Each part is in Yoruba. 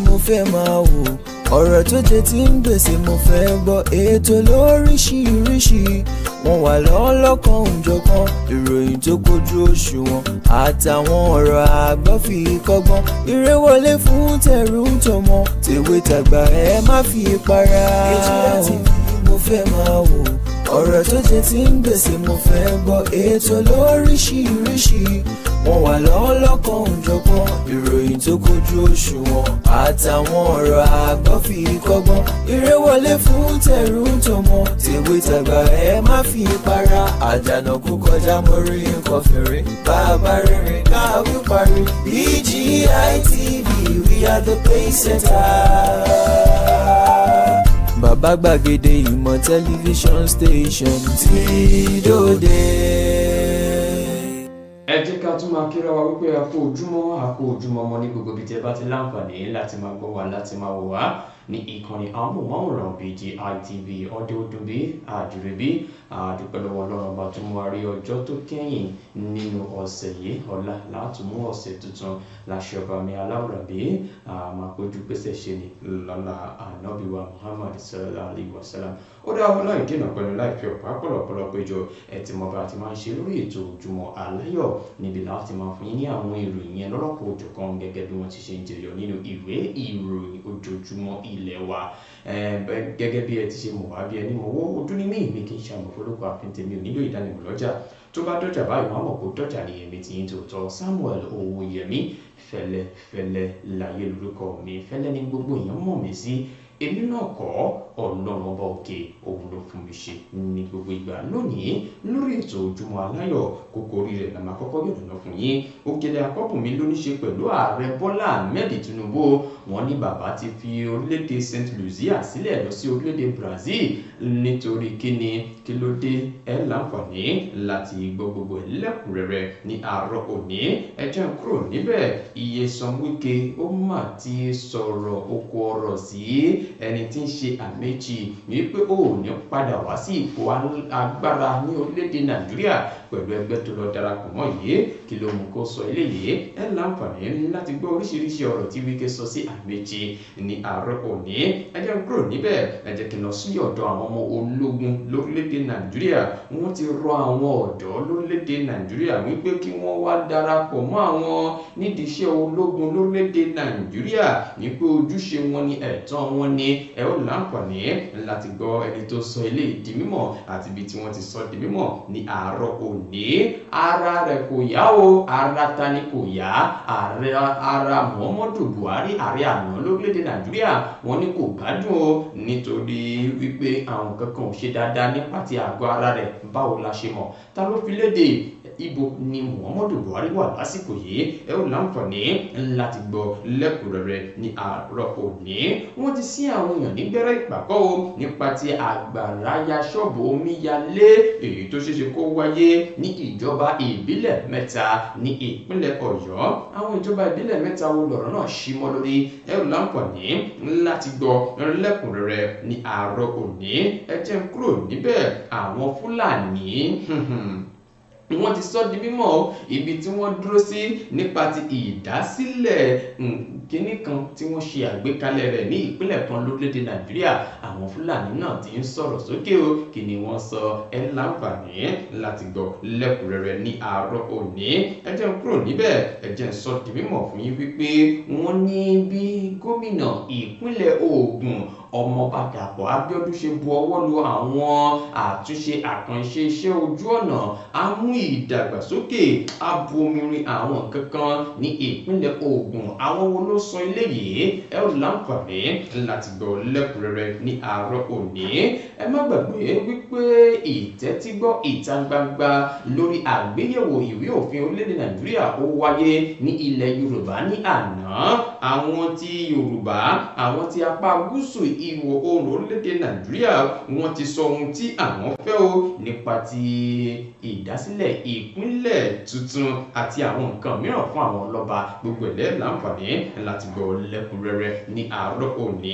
mo fẹ́ máa wò, ọ̀rọ̀ tó jẹ ti ń gbèsè mo fẹ́ gbọ́. Ètò lóríṣiríṣi wọ́n wà lọ́lọ́kan òjọ̀kan, ìròyìn tó kojú òṣùwọ̀n àtàwọn ọ̀rọ̀ àgbọ́ fi kọ́gbọ́n. Eré wọlé fún tẹ̀rù tọmọ, tèwe tàgbà ẹ má fi para. Ètò TV mo fẹ́ máa wò, ọ̀rọ̀ tó jẹ ti ń gbèsè mo fẹ́ gbọ́. Ètò lóríṣiríṣi wọ́n wà lọ́lọ́kan òjọ̀kan, ìròyìn tó kojú òṣùwọ̀n àtàwọn ọ̀rọ̀ àgbọ́ fi kọ́gbọ́n. Eré wọlé fún tẹ̀rù tọmọ, tèwe tàgbà ẹ má fi para. Àdànà kú kọjá mórí nǹkan fèrè, bàbá rere káwí parí. BGI TV, we are the pace setters. Bàbá gbàgede ìmọ̀ tẹlifíṣọ̀n station tí dòde. Ẹ jẹ́ ká tún máa kíra wa wípé a kú ojúmọ́ ọmọ ní gbogbo ibi tí ẹ bá ti láǹfààní láti máa gbọ́ wa láti máa wò wá ní ìkànnì amóhùnmáwòrán BGI TV ọdẹ ọdún bí àjùrè bí àdúpẹ́ lọ́wọ́ Ọlọ́run ọba tó mú wa rí ọjọ́ tó kẹ́yìn nínú ọ̀sẹ̀ yìí. Ọ̀la láti mú ọ̀sẹ̀ tuntun láṣẹ ọba mi aláwòrán bí máa péjú pèsè ṣe ni lọ́la ànábì wa Muhammad sallallahu alayhi wa sallam. Ó dá ọlá ìdènà pẹ̀lú láìpẹ́ ọ̀pá pọ̀lọpọ̀lọ péjọ ẹ̀tì mọba àti máa ń ṣe lórí ètò Ojúmọ́ Aláyọ̀ níbi láti máa fún yín ní àwọn ìròyìn yẹn lọ́lọ́pọ̀ òjọ̀kan gẹ́gẹ́ bí wọ́n ti ṣe ń jẹyọ nínú ìwé ìròyìn ojoojúmọ́ ilẹ̀ wa. Gẹ́gẹ́ bí ẹ ti ṣe mọ̀ wá bí ẹni mọ̀ owó ọdún ní mí kì í ṣe àmọ̀fólókò àfihàn ò nílò ìdánimọ̀ lọ́jà tó bá dọ́jà báyìí wọ́n á mọ̀ pé dọ́jà ni èmi ti ń tòótọ́. Samuel Owóyẹmí fẹ́lẹ́ láyé lórúkọ mi, fẹ́lẹ́ ní gbogbo èèyàn mọ̀ mí sí. Èmi náà kọ́ Ọlọ́run ọba òkè òun ló fún mi ṣe ní gbogbo ìgbà. Lónìí lórí ètò Ojúmọ́ Aláyọ̀ kókó orí rẹ̀ la máa kọ́kọ́ yọ̀nà fún yín. Òkèlè àkọ́kùn mi ló ní ṣe pẹ̀lú ààrẹ Bọ́lá Ahmed Tinubu. Wọ́n ní bàbá ti fi orílẹ̀-èdè St. Lucia sílẹ̀ lọ sí orílẹ̀-èdè Brazil nítorí kí ló dé ẹ láǹfààní láti gbọ́ gbogbo ẹlẹ́kùnrẹ́rẹ́ ní àárọ̀ òní. Ẹ jẹ́ n kúrò níbẹ̀. Nyesom Wike ó mà ti sọ̀rọ̀ oko ọ̀rọ̀ sí ẹni tí ń ṣe Amaechi wípé ó ní padà wá sí ipò agbára ní orílẹ̀-èdè Nàìjíríà pẹ̀lú ẹgbẹ́ tó lọ darapọ̀ mọ́ yìí. Kí ló mú kó sọ eléyìí? Ẹ láǹfààní láti gbọ́ oríṣiríṣi ọ̀rọ̀ tí Wike sọ sí Amaechi ní àárọ̀ òní. Ẹ jẹ́ n kúrò níbẹ̀. Ẹ jẹ́ kí n lọ sí ọ̀dọ̀ àwọn ọmọ ológun lórílẹ̀-èdè Nàìjíríà. Wọ́n ti rọ àwọn ọ̀dọ́ lórílẹ̀-èdè Nàìjíríà wípé kí wọ́n wá darapọ̀ mọ́ àwọn nídìí iṣẹ́ ológun lórílẹ̀-èdè Nàìjíríà wípé ojúṣe wọn ni ẹ̀tọ́ wọn ni. Ẹ ó láǹfààní láti gbọ́ ẹni tó sọ eléyìí di mímọ̀ àti ibi tí wọ́n ti sọ di mímọ̀ ní àárọ̀ òní. Ara rẹ̀ kò yá o, ara ta ni kò yá? Ara Muhammadu Buhari, ààrẹ àná lórílẹ̀-èdè Nàìjíríà, wọ́n ní kò gbádùn o nítorí wípé àwọn kankan ò ṣe dáadáa nípa ti àgọ́ ara rẹ̀. Báwo la ṣe mọ̀? Ta ló fi léde? Ibo ni Muhammadu Buhari wà lásìkò yìí? Ẹ ó láǹfààní láti gbọ́ lẹ́kùnrẹ́rẹ́ ní àárọ̀ òní. Wọ́n ti sí àwọn èèyàn nígbẹ́rẹ́ ìpàkọ́ o nípa ti àgbàrá ya ṣọ́ọ̀bù omíyalé èyí tó ṣeéṣe kó wáyé ní ìjọba ìbílẹ̀ mẹ́ta ní ìpínlẹ̀ Ọ̀yọ́. Àwọn ìjọba ìbílẹ̀ mẹ́ta wo lọ̀rọ̀ náà ṣí mọ́ lórí? Ẹ ó láǹfààní láti gbọ́ lẹ́kùnrẹ́rẹ́ ní àárọ̀ òní. Ẹ jẹ́ n kúrò níbẹ̀. Àwọn Fúlàní wọ́n ti sọ di mímọ̀ ibi tí wọ́n dúró sí nípa ti ìdásílẹ̀ kínní kan tí wọ́n ṣe àgbékalẹ̀ rẹ̀ ní ìpínlẹ̀ kan lórílẹ̀‐èdè Nàìjíríà. Àwọn Fúlàní náà ti ń sọ̀rọ̀ sókè o. Kí ni wọ́n sọ? Ẹ láǹfààní láti gbọ́ lẹ́kùnrẹ́rẹ́ ní àárọ̀ òní. Ẹ jẹ́ n kúrò níbẹ̀. Ẹ jẹ́ n sọ di mímọ̀ fún yín wípé wọ́n ní bí gómìnà ìpínlẹ̀ Ògùn Ọmọọba Dàpọ̀ Abíọ́dún ṣe bu ọwọ́ lu àwọn àtúnṣe àkànṣe iṣẹ́ ojú ọ̀nà amú ìdàgbàsókè abomirin àwọn kankan ní ìpínlẹ̀ Ògùn. Àwọn wo ló sọ eléyìí? Ẹ ó láǹfààní láti gbọ́ lẹ́kùnrẹ́rẹ́ ní àárọ̀ òní. Ẹ má gbàgbé wípé ìtẹ́tígbọ́ ìta gbangba lórí àgbéyẹ̀wò ìwé òfin orílẹ̀-èdè Nàìjíríà ó wáyé ní ilẹ̀ Yorùbá ní àná. Àwọn ti Yorùbá, àwọn ti apá gúúsù ìwọ̀ oòrùn orílẹ̀-èdè Nàìjíríà wọ́n ti sọ ohun tí àwọn fẹ́ o nípa ti ìdásílẹ̀ ìpínlẹ̀ tuntun àti àwọn nǹkan mìíràn fún àwọn ọlọ́ba gbogbo ẹ̀lẹ́ láǹfààní láti gbọ́ lẹ́kùnrẹ́rẹ́ ní àárọ̀ òní.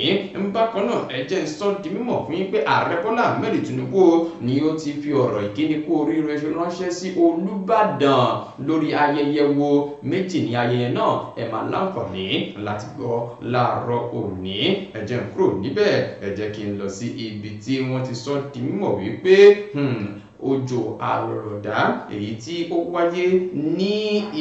Bákan náà ẹ jẹ́ n sọ di mímọ̀ fún yín pé ààrẹ Bọ́lá Ahmed Tinubu ni ó ti fi ọ̀rọ̀ ìkíni kú oríire ránṣẹ́ sí Olúbàdàn lórí ayẹyẹ wo méjì ní ayẹyẹ náà ẹ máa láǹfààní láti gbọ́ láàárọ̀ òní. Ẹ jẹ́ n kúrò níbẹ̀ ẹ jẹ́ kí n lọ sí ibi tí wọ́n ti sọ di mímọ̀ wípé òjò àrọ̀rọ̀dá èyí tí ó wáyé ní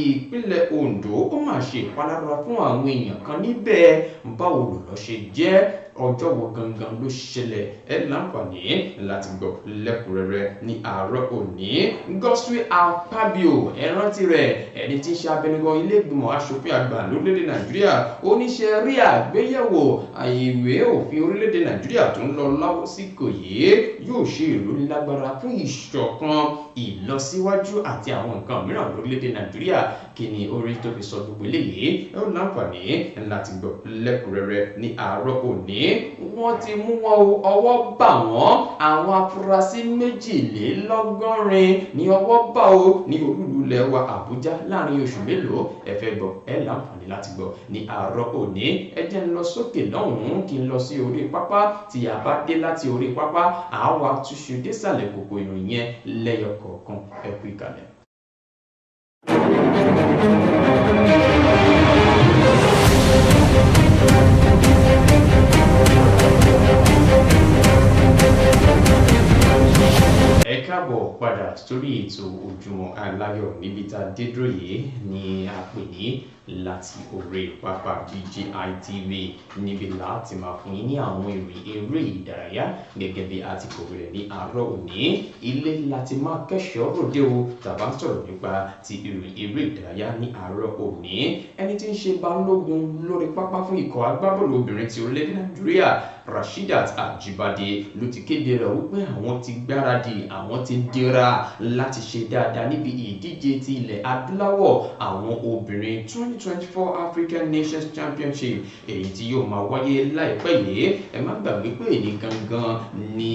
ìpínlẹ̀ Ondo ó máa ṣe ìpalára fún àwọn èèyàn kan níbẹ̀. Báwo lọ̀rọ̀ ṣe jẹ́ ọjọ́ wo gangan ló ṣẹlẹ̀ ẹ láǹfààní láti gbọ́ lẹ́kùnrẹ́rẹ́ ní àárọ̀ òní. Godswill Akpabio ẹ rántí rẹ̀ ẹni tí ń ṣe abẹnugan ilé ìgbìmọ̀ aṣòfin àgbà lórílẹ̀‐èdè Nàìjíríà oníṣẹ́ rí àgbéyẹ̀wò ìwé òfin orílẹ̀‐èdè Nàìjíríà tó ń lọ lásìkò yìí yóò ṣe ìrónilágbára fún ìṣọ̀kan ìlọsíwájú àti àwọn nǹkan mìíràn lórílẹ̀‐èdè Nàìjíríà. Kí ni orí tó fi sọ gbogbo eléyìí ẹ ó láǹfààní láti gbọ́ lẹ́kùnrẹ́rẹ́ ní àárọ̀ òní. Wọ́n ti mú wọn ọwọ́ bà wọ́n àwọn afurasí 22 ní ọwọ́ bá o ní olúlu ilẹ̀ wa Àbújá láàrin oṣù mélòó ẹ fẹ́ gbọ́ ẹ láǹfààní láti gbọ́ ní àárọ̀ òní. Ẹ jẹ́ n lọ sókè lọ́hùn-ún kí n lọ sí orí pápá tí a bá dé láti orí pápá àwa túṣu désàlẹ̀ kòkò ìròyìn yẹn lẹ́yọ kọ̀ọ̀kan ẹ kú ìkàlẹ̀. Ẹ káàbọ̀ padà sórí ètò Ojúmọ́ Aláyọ̀ níbi tá a dé dúró yìí ni a pè ní láti orí pápá BGI TV níbi láti máa fún yín ní àwọn ìròyìn eré ìdárayá gẹ́gẹ́ bí a ti kọ̀wé rẹ̀ ní àárọ̀ òní. Ilé láti máa kẹ́ṣọ̀ọ́ ròde o tàbá sọ̀rọ̀ nípa ti ìròyìn eré ìdárayá ní àárọ̀ òní. Ẹni tí ń ṣe balógun lórí pápá fún ikọ̀ agbábọ́ọ̀lù obìnrin ti orílẹ̀-èdè Nàìjíríà Rasheedat Ajibade ló ti kéde rẹ̀ wípé àwọn ti gbáradì àwọn ti dira láti ṣe dáadáa níbi ìdíje ti ilẹ̀ adúláwọ̀ àwọn obìnrin 2024 African Nations Championship èyí tí yóò máa wáyé láìpẹ́ yìí. Ẹ má gbàgbé pé èyí gangan ni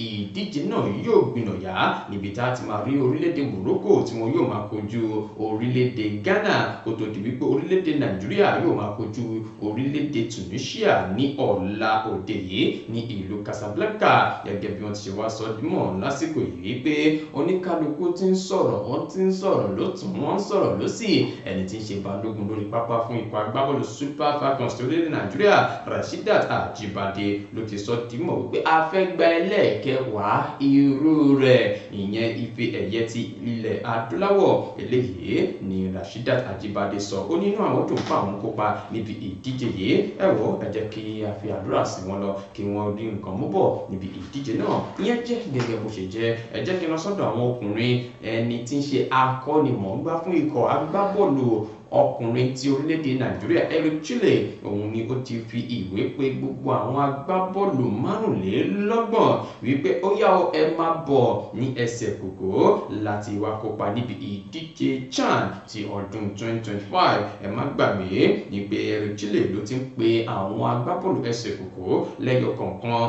ìdíje náà yóò gbìnàyà níbi tá a ti máa rí orílẹ̀-èdè Morocco tí wọn yóò máa kojú orílẹ̀-èdè Ghana kó tó di wípé orílẹ̀-èdè Nàìjíríà yóò máa kojú orílẹ̀-èdè Tunisia ní ọ̀la òde yìí ní ìlú Casablanca. Gẹ́gẹ́ bí wọ́n ti ṣe wá sọ dímọ̀ lásìkò yìí pé oníkálukú ti ń sọ̀rọ̀ wọ́n ti ń sọ̀rọ̀ lọ́tùn wọ́n ń sọ̀rọ̀ lósì. Ẹni tí ń ṣe balógun lórí pápá fún ikọ̀ agbábọ́ọ̀lù Super Falcons orílẹ̀-èdè Nàìjíríà Rasheedat Ajibade ló ti sọ dímọ̀ wípé a fẹ́ gba ẹlẹ́ẹ̀kẹwàá irú rẹ̀ ìyẹn ife ẹ̀yẹ ti ilẹ̀ adúláwọ̀. Eléyìí ni Rasheedat Ajibade sọ ó nínú àwọn tó ń fa àwọn kópa níbi ìdíje yìí. Ẹ wò ẹ jẹ́ kí a fi àdúrà sí wọn lọ kí wọ́n rí nǹkan mú bọ̀ níbi ìdíje náà. Ìyẹn jẹ́ gẹ́gẹ́ bó ṣe jẹ́. Ẹ jẹ́ kí n lọ sọ́dọ̀ àwọn ọkùnrin ẹni tí ń ṣe akọ́nimọ̀ọ́gbá fún ikọ̀ agbábọ́ọ̀lù ọkùnrin ti orílẹ̀-èdè Nàìjíríà Eric Chile òun ni ó ti fi ìwé pè gbogbo àwọn agbábọ́ọ̀lù 25 wípé ó yá o ẹ máa bọ̀ ní ẹsẹ̀ kòkó láti wá kópa níbi ìdíje CHAN ti ọdún 2025. Ẹ má gbàgbé ní pé Eric Chile ló ti ń pe àwọn agbábọ́ọ̀lù ẹsẹ̀ kòkó lẹ́yọ kọ̀ọ̀kan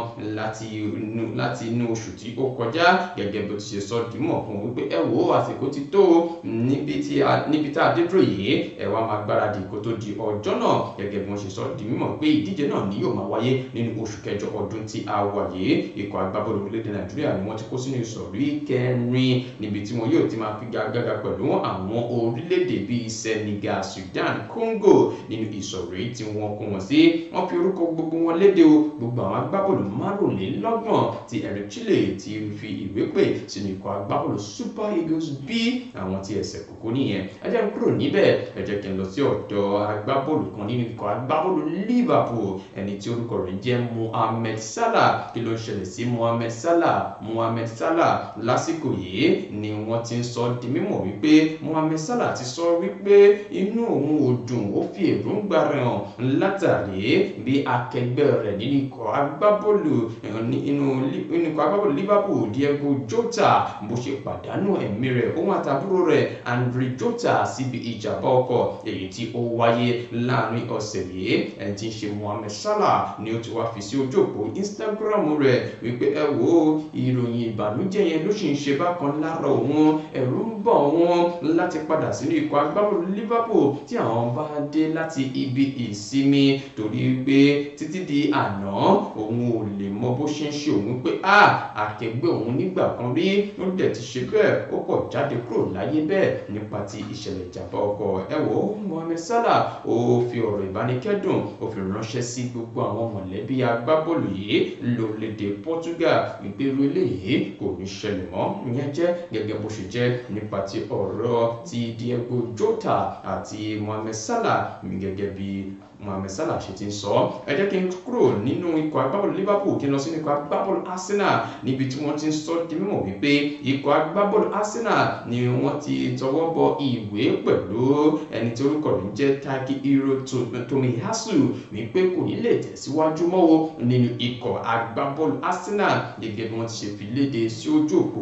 láti inú oṣù tí ó kọjá gẹ́gẹ́ bó ti ṣe sọ dímọ̀ fún wípé ẹ wò àsìkò ti tó níbi tá a dé dúró yìí ẹ wá máa gbáradì kó tó di ọjọ́ náà. Gẹ́gẹ́ bí wọ́n ṣe sọ di mímọ̀ pé ìdíje náà ni yóò máa wáyé nínú oṣù kẹjọ ọdún tí a wà yìí. Ikọ̀ agbábọ́ọ̀lù orílẹ̀-èdè Nàìjíríà ni wọ́n ti kó sínú ìsọ̀rí kẹrin níbi tí wọn yóò ti máa figagbága pẹ̀lú àwọn orílẹ̀-èdè bíi Senegal, Sudan, Congo nínú ìsọ̀rí tí wọ́n kó wọn sí. Wọ́n fi orúkọ gbogbo wọn léde o gbogbo àwọn agbábọ́ọ̀lù 25 tí Eric Chile ti fi ìwé pè sínú ikọ̀ agbábọ́ọ̀lù Super Eagles B àwọn tí ẹsẹ̀ kòkó nìyẹn. Ẹ jẹ́ n kúrò níbẹ̀ ẹ jẹ́ kí n lọ sí ọ̀dọ̀ agbábọ́ọ̀lù kan nínú ikọ̀ agbábọ́ọ̀lù Liverpool ẹni tí orúkọ rẹ̀ jẹ́ Mohamed Salah. Kí ló ń ṣẹlẹ̀ sí Mohamed Salah? Mohamed Salah lásìkò yìí ni wọ́n ti ń sọ di mímọ̀ wípé Mohamed Salah ti sọ wípé inú òun ò dùn ó fi èròǹgbà rẹ̀ hàn látàrí bí akẹgbẹ́ rẹ̀ nínú ikọ̀ agbábọ́ọ̀lù Liverpool Diego Jota bó ṣe pàdánù ẹ̀mí rẹ̀ òun àtàbúrò rẹ̀ Andre Jota síbi ìjàmbá ọkọ̀ ọkọ̀ èyí tí ó wáyé láàrin ọ̀sẹ̀ yìí. Ẹni tí ń ṣe Mohammed Salah ni ó ti wá fi sí ojú òpó Instagram rẹ̀ wípé ẹ wo ìròyìn ìbànújẹ́ yẹn ló sì ń ṣe bákan lára òun, ẹ̀rù ń bọ̀ òun láti padà sínú ikọ̀ agbábọ́ọ̀lù Liverpool tí àwọn bá dé láti ibi ìsinmi, torí pé títí di àná òun ò lè mọ bó ṣe ń ṣe òun pé akẹgbẹ́ òun nígbà kan rí ló dẹ̀ ti ṣe bẹ́ẹ̀ ó kọ̀ jáde kúrò láyé bẹ́ẹ̀ nípa ti ìṣẹ̀lẹ̀ ìjàmbá ọkọ̀. ẹ wò ó Mohammed Salah ó fi ọ̀rọ̀ ìbánikẹ́dùn ó fi ránṣẹ́ sí gbogbo àwọn mọ̀lẹ́bí agbábọ́ọ̀lù yìí lórílẹ̀‐èdè Portugal ìgbéró eléyìí kò ní ṣẹlẹ̀ mọ́. ìyẹn jẹ́ gẹ́gẹ́ bó ṣe jẹ́ nípa ti ọ̀rọ̀ ti Diego Jota àti Mohammed Salah gẹ́gẹ́ bí Mohammed Salah ṣe ti ń sọ. ẹ jẹ́ kí n kúrò nínú ikọ̀ agbábọ́ọ̀lù Liverpool kí n lọ sínú ikọ̀ agbábọ́ọ̀lù Arsenal níbi tí wọ́n ti ń sọ di mímọ̀ wípé ikọ̀ agbábọ́ọ̀lù Arsenal ni wọ́n ti tọwọ́ bọ ìwé pẹ̀lú ẹni tí orúkọ rẹ̀ ń jẹ́ Takehiro Tomiyasu wípé kò ní lè tẹ̀síwájú mọ́ nínú ikọ̀ agbábọ́ọ̀lù Arsenal gẹ́gẹ́ bí wọ́n ti ṣe fi léde sí ojú òpó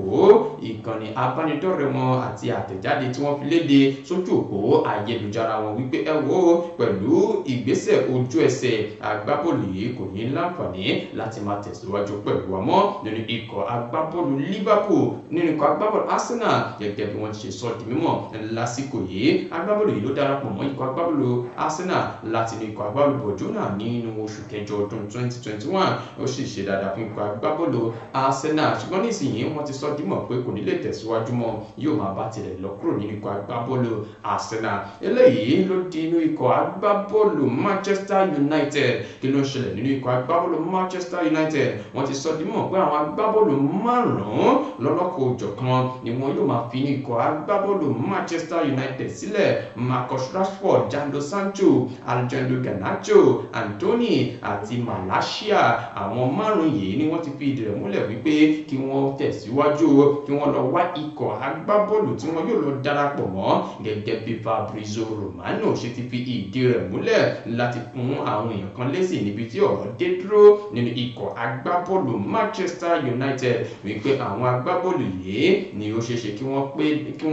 ìkànnì abánidọ́rẹ̀ẹ́ wọn àti àtẹ̀jáde tí wọ́n fi léde sójú òpó ayélujára wọn wípé ẹ wo pẹ̀lú ìgbésẹ̀ ojú ẹsẹ̀ agbábọ́ọ̀lù yìí kò ní láǹfààní láti máa tẹ̀síwájú pẹ̀lú wa mọ́ nínú ikọ̀ agbábọ́ọ̀lù Liverpool nínú ikọ̀ agbábọ́ọ̀lù Arsenal gẹ́gẹ́ bí wọ́n ti ṣe sọ di mímọ̀ lásìkò yìí. agbábọ́ọ̀lù yìí ló darapọ̀ mọ́ ikọ̀ agbábọ́ọ̀lù Arsenal láti ní ikọ̀ agbábọ́ọ̀lù Barcelona nínú oṣù kẹjọ ọdún 2021 ó sì ṣe dáadáa fún ikọ̀ agbábọ́ọ̀lù Arsenal ṣùgbọ́n nísìnyí wọ́n ti sọ di mọ̀ pé kò ní lè tẹ̀síwájú mọ́ yóò máa bá tirẹ̀ lọ kúrò nínú ikọ̀ agbábọ́ọ̀lù Arsenal. eléyìí ló di inú ikọ̀ agbábọ́ọ̀lù Manchester United. kí ló ń ṣẹlẹ̀ nínú ikọ̀ agbábọ́ọ̀lù Manchester United? wọ́n ti sọ di mọ̀ pé àwọn agbábọ́ọ̀lù márùn-ún lọ́lọ́kọ̀-ò-jọ̀kan ni wọn yóò máa fi ní ikọ̀ agbábọ́ọ̀lù Manchester United sílẹ̀. Marcus Rashford, Jadon Sancho, Alejandro Garnacho, Anthony àti Malacia. àwọn márùn-ún yìí ni wọ́n ti fi ìdí rẹ̀ múlẹ̀ wípé kí wọ́n tẹ̀síwájú kí wọ́n lọ wá ikọ̀ agbábọ́ọ̀lù tí wọ́n yóò lọ darapọ̀ mọ́ gẹ́gẹ́ bí Fabrizio Romano ṣe ti fi ìdí rẹ̀ múlẹ̀ láti fún àwọn èèyàn kan lésì níbi tí ọ̀rọ̀ dé dúró nínú ikọ̀ agbábọ́ọ̀lù Manchester United wípé àwọn agbábọ́ọ̀lù yìí ni ó ṣeéṣe kí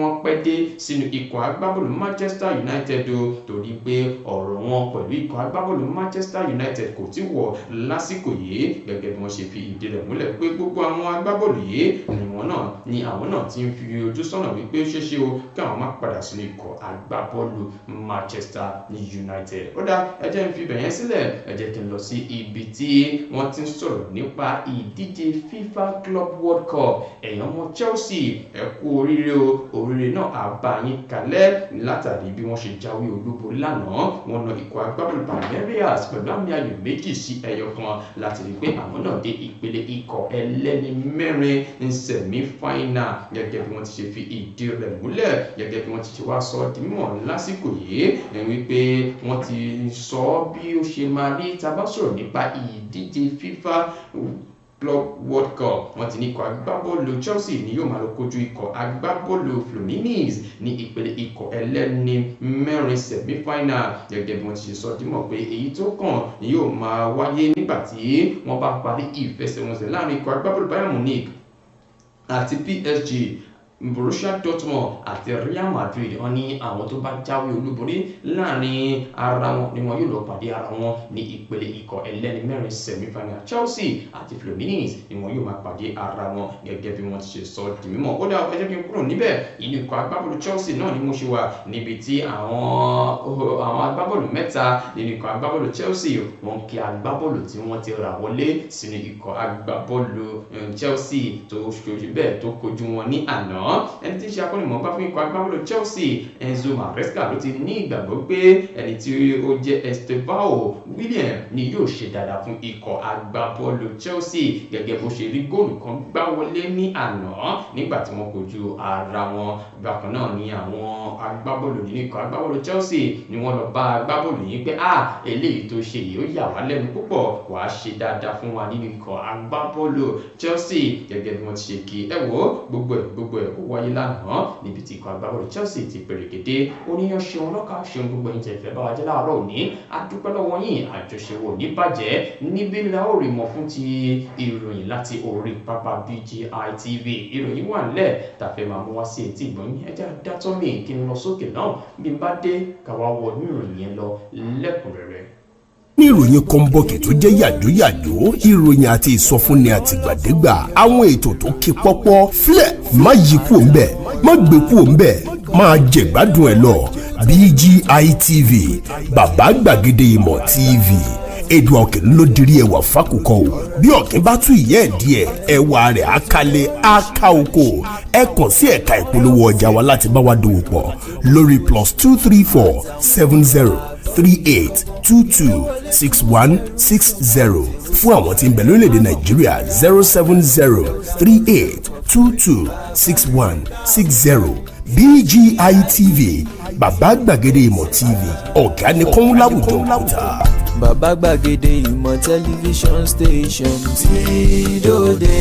wọ́n pẹ́ dé sínú ikọ̀ agbábọ́ọ̀lù Manchester United torí pé ọ̀rọ̀ wọn pẹ̀lú ikọ̀ agbábọ́ọ̀lù Manchester United kò tí wọ̀ lásìkò yìí gẹ́gẹ́ bí wọ́n ṣe fi ìdí rẹ̀ múlẹ̀ pé gbogbo àwọn agbábọ́ọ̀lù yìí ni àwọn náà ti ń fi ojú sọ́nà wípé ṣeéṣe o kí àwọn má padà sínú ikọ̀ agbábọ́ọ̀lù Manchester United. ó dá ẹ jẹ́ n fi bẹ̀yẹn sílẹ̀ ẹ jẹ́ kí n lọ sí ibi tí wọ́n ti ń sọ̀rọ̀ nípa ìdíje FIFA Club World Cup. ẹ̀yin ọmọ Chelsea ẹ kú oríire o, oríire náà á bá yín kalẹ̀ látàrí bí wọ́n ṣe jáwé olúborí lánàá. wọ́n na ikọ̀ agbábọ́ọ̀lù Palmeiras pẹ̀lú àmì ayò 2-1 láti rí pé àwọn náà dé ìpele ikọ̀ ẹlẹ́ni mẹ́rin ní semi-final gẹ́gẹ́ bí wọ́n ti ṣe fi ìdí rẹ̀ múlẹ̀ gẹ́gẹ́ bí wọ́n ti ṣe wá sọ di mímọ̀ lásìkò yìí wípé wọ́n ti sọ bí ó ṣe máa rí tá bá sọ̀rọ̀ nípa ìdíje FIFA Club World Cup. wọ́n ti ní ikọ̀ agbábọ́ọ̀lù Chelsea ni yóò máa lọ kojú ikọ̀ agbábọ́ọ̀lù Fluminense ní ìpele ikọ̀ ẹlẹ́ni mẹ́rin semi-final gẹ́gẹ́ bí wọ́n ti ṣe sọ dímọ̀ pé èyí tó kàn ni yóò máa wáyé nígbà tí wọ́n bá parí ìfẹsẹ̀wọnsẹ̀ láàrin ikọ̀ agbábọ́ọ̀lù Bayern Munich àti PSG, Borussia Dortmund àti Real Madrid. wọ́n ní àwọn tó bá jáwé olúborí láàrin ara wọn ni wọn yóò lọ pàdé ara wọn ní ìpele ikọ̀ ẹlẹ́ni mẹ́rin semi-final. Chelsea àti Fluminense ni wọn yóò máa pàdé ara wọn gẹ́gẹ́ bí wọ́n ti ṣe sọ di mímọ̀. ó dá ẹ jẹ́ kí n kúrò níbẹ̀. inú ikọ̀ agbábọ́ọ̀lù Chelsea náà ni mo ṣe wà níbi tí àwọn agbábọ́ọ̀lù mẹ́ta nínú ikọ̀ agbábọ́ọ̀lù Chelsea wọ́n kí agbábọ́ọ̀lù tí wọ́n ti rà wọlé sínú ikọ̀ agbábọ́ọ̀lù Chelsea tó ṣojú bẹ́ẹ̀ tó kojú wọn ní àná. ẹni tí ń ṣe akọ́nìmọ̀ọ́gbá fún ikọ̀ agbábọ́ọ̀lù Chelsea Enzo Maresca ló ti ní ìgbàgbọ́ pé ẹni tí ó jẹ́ Estevao William ni yóò ṣe dáadáa fún ikọ̀ agbábọ́ọ̀lù Chelsea gẹ́gẹ́ bó ṣe rí góòlù kan gbá wọlé ní àná nígbà tí wọ́n kojú ara wọn. bákan náà ni àwọn agbábọ́ọ̀lù nínú ikọ̀ agbábọ́ọ̀lù Chelsea ni wọ́n lọ bá agbábọ́ọ̀lù yìí pé eléyìí tó ṣe yìí ó yà wá lẹ́nu púpọ̀, wàá ṣe dáadáa fún wa nínú ikọ̀ agbábọ́ọ̀lù Chelsea gẹ́gẹ́ bí wọ́n ti ṣe kí ẹ wò gbogbo ẹ̀ ó wáyé lánàá níbi tí ikọ̀ agbábọ́ọ̀lù Chelsea ti pèrègèdè oníyan ṣeun lọ́kà ṣeun gbogbo ẹ̀yin tẹ̀fẹ́ bá wa jẹ́ láàárọ̀ òní adúpẹ́ lọ́wọ́ yín àjọṣe wo ní bàjẹ́ níbí la ó rí mọ̀ fún ti ìròyìn láti orí pápá BGI TV ìròyìn wà nílẹ̀ tàfẹ́ máa mú wá sí etí ìgbọ̀n ẹja dátọ́ mi kí n lọ sókè náà bí n bá dé káwá wọ ní ìròyìn yẹn lọ lẹ́kùnrẹ́rẹ́. ní ìròyìn kọ́ńbọ̀kì tó jẹ́ yàjóyàjó ìròyìn àti ìsọfúnni àtìgbàdégbà àwọn ètò tó ké pọ́pọ́ flẹ̀ má yí kúò ńbẹ̀ má gbé kúò ńbẹ̀ máa jẹ̀gbádùn ẹ̀ lọ BGI TV bàbá gbàgede ìmọ̀ TV èdè ọ̀kìn ló dirí ẹwà fákòkò o bí ọ̀kìn bá tú ìyẹ́ ẹ̀ díẹ̀ ẹwà rẹ̀ àkàlẹ̀ àkà oko ẹ kàn sí ẹ̀ka ìpolówó ọjà wa láti bá wa dòwò pọ̀ lórí +234 70 38 22 6160 fún àwọn tí ń bẹ lórílẹ̀‐èdè Nàìjíríà 070 38 22 6160 BGI TV bàbá gbàgede ìmọ̀ TV ọ̀gá ni kọ́ń láwùjọ òkúta. bàbá gbàgede ìmọ̀ tẹlifíṣọ̀n station tí dòde.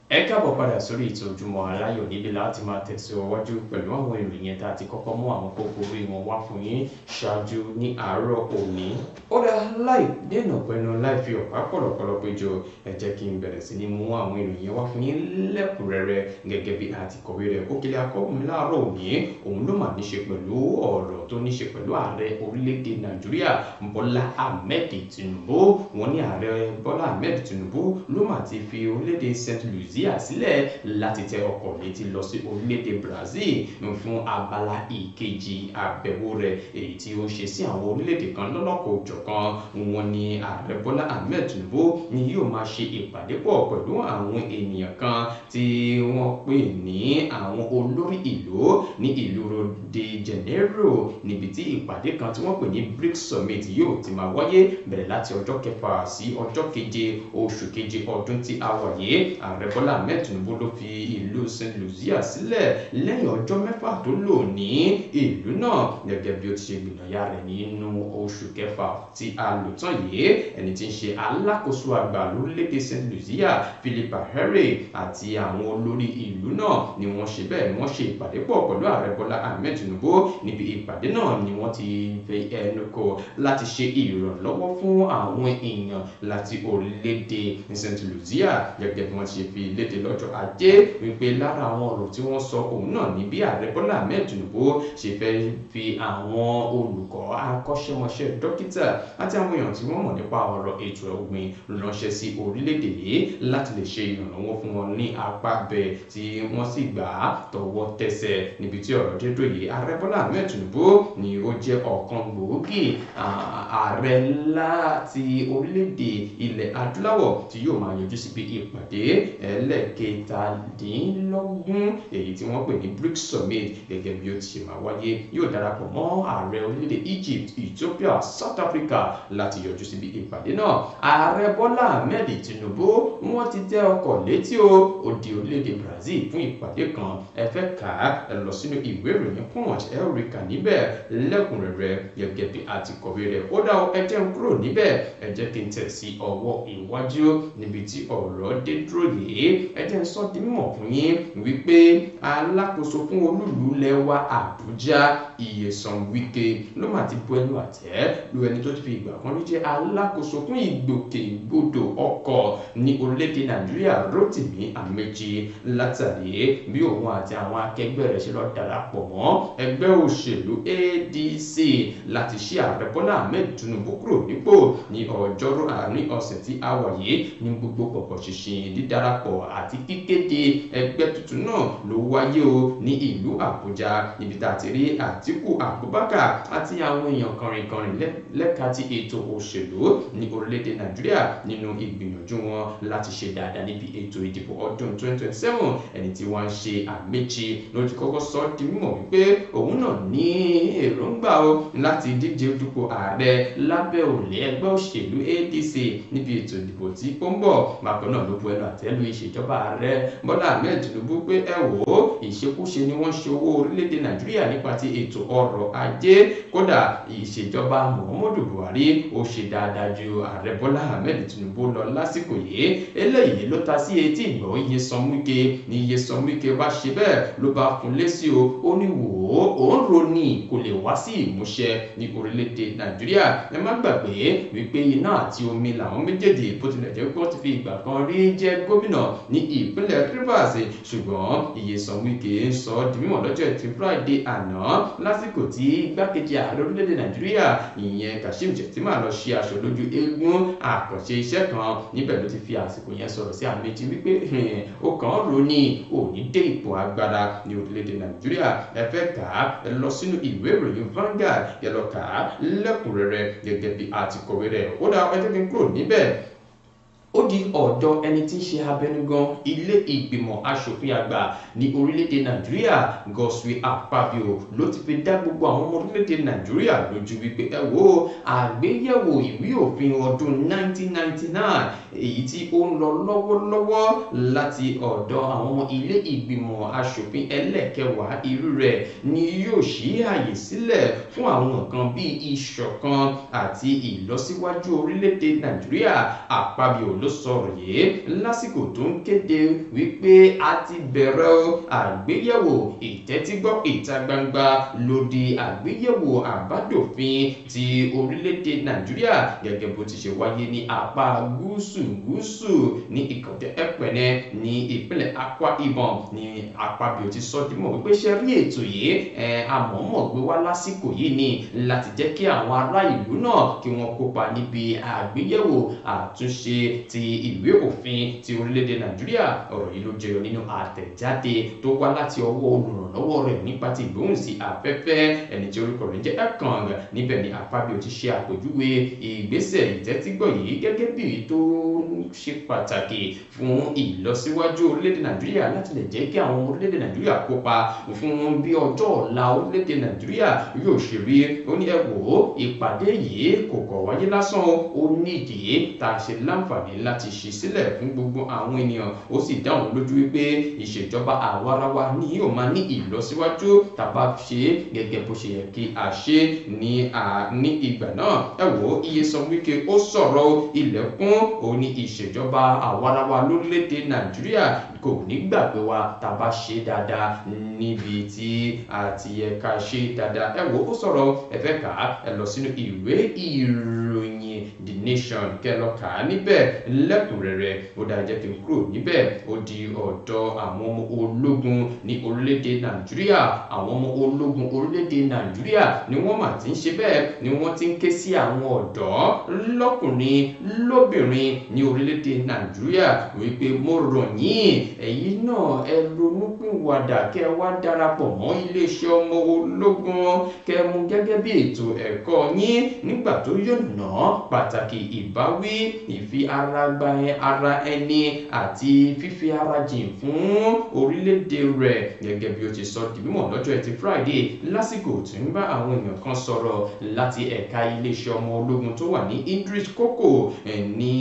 ẹ káàbọ̀ padà sórí ètò Ojúmọ́ Aláyọ̀ níbi láti máa tẹ̀síwájú pẹ̀lú àwọn ìròyìn tá a ti kọ́kọ́ mú àwọn kókó orí wọn wá fún yín ṣáájú ní àárọ̀ òní. ó dá láì dènà pẹ̀lú láì fi ọ̀pá pọ̀lọ̀pọ̀lọ̀ péjọ ẹ jẹ́ kí n bẹ̀rẹ̀ sí ní mú àwọn ìròyìn wá fún yín lẹ́kùnrẹ́rẹ́ gẹ́gẹ́ bí a ti kọ̀wé rẹ̀ Òkèlè Akọ́bùnmi láàárọ̀ òní òun ló mà níṣe pẹ̀lú ọ̀rọ̀ tó níṣe pẹ̀lú ààrẹ orílẹ̀-èdè Nàìjíríà Bọ́lá Ahmed Tinubu. wọ́n ní ààrẹ Bọ́lá Ahmed Tinubu ló mà ti fi orílẹ̀-èdè St. Lucia Luzia sílẹ̀ láti tẹ ọkọ̀ létí lọ sí orílẹ̀-èdè Brazil fún abala ìkejì àbẹ̀wò rẹ̀ èyí tí ó ṣe sí àwọn orílẹ̀-èdè kan lọ́lọ́kọ̀-ò-jọ̀kan. Wọ́n ní ààrẹ Bọ́lá Ahmed Tinubu ni yóò máa ṣe ìpàdé pọ̀ pẹ̀lú àwọn ènìyàn kan tí wọ́n pè ní àwọn olórí ìlú ní ìlú Rio de Janeiro níbi tí ìpàdé kan tí wọ́n pè ní BRICS Summit yóò ti máa wáyé bẹ̀rẹ̀ láti ọjọ́ 6 sí ọjọ́ 7 oṣù keje ọdún tí a wà yìí. Ààrẹ Bọ́lá Ahmed Tinubu ló fi ìlú St. Lucia sílẹ̀ lẹ́yìn ọjọ́ 6 tó lò ní ìlú náà gẹ́gẹ́ bí ó ti ṣe gbìyànjú rẹ̀ nínú oṣù kẹfà tí a lò tán yìí. Ẹni tí ń ṣe alákòóso àgbà lórílẹ̀-èdè St. Lucia Philippa Harry àti àwọn olórí ìlú náà ni wọ́n ṣe bẹ́ẹ̀ ni wọ́n ṣe ìpàdé pọ̀ pẹ̀lú ààrẹ Bọ́lá Ahmed Tinubu. Níbi ìpàdé náà ni wọ́n ti fi ẹnu kò láti ṣe ìrànlọ́wọ́ fún àwọn èèyàn láti orílẹ̀-èdè St. Lucia gẹ́gẹ́ bí wọ́n ṣe fi léde lọ́jọ́ Ajé wípé lára àwọn ọ̀rọ̀ tí wọ́n sọ òun náà ní bí ààrẹ Bọ́lá Ahmed Tinubu ṣe fẹ́ fi àwọn olùkọ́ akọ́ṣẹ́mọṣẹ́ dókítà àti àwọn èèyàn tí wọ́n mọ̀ nípa ọ̀rọ̀ ètò ọ̀gbìn ránṣẹ́ sí orílẹ̀-èdè yìí láti lè ṣe ìrànlọ́wọ́ fún wọn ní apá bẹ̀ tí wọ́n sì gbà á tọwọ́ tẹsẹ̀ níbi tí ọ̀rọ̀ dé dúró yìí. Ààrẹ Bọ́lá Ahmed Tinubu ni ó jẹ́ ọ̀kan gbòógì ààrẹ láti orílẹ̀-èdè ilẹ̀ adúláwọ̀ tí yóò máa yọjú síbi ìpàdé ẹlẹ́ẹ̀kẹtàdínlógún èyí tí wọ́n pè ní BRICS Summit gẹ́gẹ́ bí ó ti ṣe máa wáyé. Yóò darapọ̀ mọ́ ààrẹ orílẹ̀-èdè Egypt, Ethiopia, South Africa láti yọjú síbi ìpàdé náà. Ààrẹ Bọ́lá Ahmed Tinubu wọ́n ti tẹ ọkọ̀ létí ó di orílẹ̀-èdè Brazil fún ìpàdé kan. Ẹ fẹ́ kà á lọ sínú ìwé ìròyìn Punch ẹ ó rí kà níbẹ̀ lẹ́kùnrẹ́rẹ́ gẹ́gẹ́ bí a ti kọ̀wé rẹ̀. Ó dá ẹ jẹ́ n kúrò níbẹ̀ ẹ jẹ́ kí n tẹ̀ sí ọwọ́ iwájú níbi tí ọ̀rọ̀ dé dúró yìí. Ẹ jẹ́ n sọ di mímọ̀ fún yín wípé alákòóso fún olúùlú lẹ́wà Àbújá Nyesom Wike ló máa ti bu ẹnu àtẹ́ lu ẹni tó ti fi ìgbà kan rí jẹ́ alákòóso fún ìgbòkègbodò ọkọ̀ ní orílẹ̀-èdè Nàìjíríà Rotimi Amechi látàrí bí òun àti àwọn akẹgbẹ́ rẹ̀ ṣe lọ darapọ̀ mọ́ ẹgbẹ́ òṣèlú ADC láti ṣí ààrẹ Bọ́lá Ahmed Tinubu kúrò nípò ní ọjọ́rú àárín ọ̀sẹ̀ tí a wà yìí. Ní gbogbo pọ̀pọ̀ ṣinṣin dídarapọ̀ àti kíkéde ẹgbẹ́ tuntun náà ló wáyé o ní ìlú Àbújá níbi tá a ti rí Àtíkù Abubakar àti àwọn èèyàn kọrin lẹ́ka ti ètò òṣèlú ní orílẹ̀-èdè Nàìjíríà nínú ìgbìyànjú wọn láti ṣe dáadáa níbi ètò ìdìbò ọdún 2027. Ẹni tí wọ́n ń ṣe Amechi ló ti kọ́kọ́ sọ di mímọ̀ wípé òun náà ní èròǹgbà o láti díje dupò ààrẹ lábẹ́ òrùlé ẹgbẹ́ òṣèlú ADC níbi ètò ìdìbò tí ó ń bọ̀. Bákan náà ló bu ẹnu àtẹ́ lu ìṣèjọba ààrẹ Bọ́lá Ahmed Tinubu pé ẹ wò ó ìṣekúṣe ni wọ́n ṣe owó orílẹ̀-èdè Nàìjíríà nípa ti ètò ọrọ̀ ajé. Kódà ìṣèjọba Muhammadu Buhari ó ṣe dáadáa ju ààrẹ Bọ́lá Ahmed Tinubu lọ lásìkò yìí. Eléyìí ló ta sí etí ìgbọ́ Nyesom Wike ní Nyesom Wike bá ṣe bẹ́ẹ̀ ló bá fún lésì o. Ó ní wò ó òun roni kò lè wá sí ìmúṣẹ ní orílẹ̀-èdè Nàìjíríà. Ẹ má gbàgbé wípé iná àti omi làwọn méjèèjì bó tilẹ̀ jẹ́ pé wọ́n ti fi ìgbà kan rí jẹ́ gómìnà ní ìpínlẹ̀ Rivers ṣùgbọ́n Nyesom Wike ń sọ di mímọ̀ lọ́jọ́ Ẹtì Friday àná lásìkò tí igbákejì ààrẹ orílẹ̀-èdè Nàìjíríà ìyẹn Kashim Shettima lọ ṣe aṣọ lójú eégún àkànṣe iṣẹ́ kan. Níbẹ̀ ló ti fi àsìkò yẹn sọ̀rọ̀ sí Amechi wípé ó kàn ń roni òní dé ipò agbára ní orílẹ̀-èdè Nàìjíríà. Ẹ fẹ́ kà á ẹ lọ sínú ìwé ìròyìn Vanguard ẹ lọ kà á lẹ́kùnrẹ́rẹ́ gẹ́gẹ́ bí a ti kọ̀wé rẹ̀. Ó dá ẹ jẹ́ kí n kúrò níbẹ̀ ó di ọ̀dọ̀ ẹni tí ń ṣe abẹnugan ilé ìgbìmọ̀ asòfin àgbà ní orílẹ̀-èdè Nàìjíríà Godswill Akpabio ló ti fi dá gbogbo àwọn ọmọ orílẹ̀-èdè Nàìjíríà lójú wípé ẹ wo àgbéyẹ̀wò ìwé òfin ọdún 1999 èyí tí ó ń lọ lọ́wọ́lọ́wọ́ láti ọ̀dọ̀ àwọn ọmọ ilé ìgbìmọ̀ asòfin ẹlẹ́kẹwàá irú rẹ̀ ni yóò ṣí àyè sílẹ̀ fún àwọn nǹkan bíi ìṣọ̀kan àti ìlọsíwájú orílẹ̀-èdè Nàìjíríà. Akpabio ló sọ̀rọ̀ yìí lásìkò tó ń kéde wípé a ti bẹ̀rẹ̀ àgbéyẹ̀wò ìtẹ́tígbọ́ ìta gbangba lòdì àgbéyẹ̀wò àbádòfin ti orílẹ̀-èdè Nàìjíríà gẹ́gẹ́ bó ti ṣe wáyé ní apá gúúsù ní ìkọ̀tẹ́ ẹ̀pẹ̀nẹ́ ní ìpínlẹ̀ Akwa Ibom ní Akpabio ti sọ dímọ̀ wípé ṣe rí ètò yìí àmọ̀ọ́mọ̀ gbé wá lásìkò yìí ni láti jẹ́ kí àwọn ará ìlú náà kí wọ́n kópa níbi àgbéyẹ̀wò àtúnṣe ti ti ìwé òfin ti orílẹ̀-èdè Nàìjíríà. Ọ̀rọ̀ yìí ló jẹyọ nínú àtẹ̀jáde tó wá láti ọwọ́ olùrànlọ́wọ́ rẹ̀ nípa ti ìgbóhùnsí afẹ́fẹ́ ẹni tí orúkọ rẹ̀ jẹ́ Ekong. Níbẹ̀ ni Akpabio ti ṣe àpèjúwe ìgbésẹ̀ ìtẹ́tígbọ̀ yìí gẹ́gẹ́ bí tó ṣe pàtàkì fún ìlọsíwájú orílẹ̀-èdè Nàìjíríà láti lè jẹ́ kí àwọn orílẹ̀-èdè Nàìjíríà kópa fún bí ọjọ́ ọ̀la orílẹ̀-èdè Nàìjíríà yóò ṣe rí. Ó ní ẹ wò ó, ìpàdé yìí kò kọ̀ wáyé lásán, ó nídìí tá a ṣe láǹfààní láti ṣí sílẹ̀ fún gbogbo àwọn ènìyàn. Ó sì dáhùn lójú wípé ìṣèjọba àwarawa ni yóò máa ní ìlọsíwájú tàbá ṣe gẹ́gẹ́ bó ṣe yẹ kí a ṣe ní ìgbà náà. Ẹ wò ó, Nyesom Wike ó sọ̀rọ̀ ilẹ̀kùn, ó ní ìṣèjọba àwarawa lórílẹ̀-èdè Nàìjíríà kò ní gbàgbé wa tàbá ṣe dáadáa níbi tí a ti yẹ ká ṣe dáadáa. Ẹ wò ó sọ̀rọ̀, ẹ fẹ́ kà á, ẹ lọ sínú ìwé ìròyìn The Nation kẹ́ lọ kà á níbẹ̀ lẹ́kùnrẹ́rẹ́. Ó dáa jẹ́ kí n kúrò níbẹ̀, ó di ọ̀dọ̀ àwọn ọmọ ológun ní orílẹ̀-èdè Nàìjíríà. Àwọn ọmọ ológun orílẹ̀-èdè Nàìjíríà ni wọ́n mà ti ń ṣe bẹ́ẹ̀, ni wọ́n ti ń ké sí àwọn ọ̀dọ́ lọ́kùnrin lóbìnrin ní orílẹ̀-èdè Nàìjíríà wípé mo rọ̀ yín, ẹ̀yin náà ẹ ronúpìwàdà kẹ́ wá darapọ̀ mọ́ iléeṣẹ́ ọmọ ológun, kẹ́ mú gẹ́gẹ́ bí ètò ẹ̀kọ́ yín nígbà tó yọ̀nà pàtàkì ìbáwí, ìfi ara gba ara ẹni àti fífi ara jìn fún orílẹ̀-èdè rẹ̀ gẹ́gẹ́ bí ó ti sọ di mímọ̀ lọ́jọ́ Ẹtì Friday lásìkò tí ń bá àwọn èèyàn kan sọ̀rọ̀ láti ẹ̀ka iléeṣẹ́ ọmọ ológun tó wà ní Idris Koko ní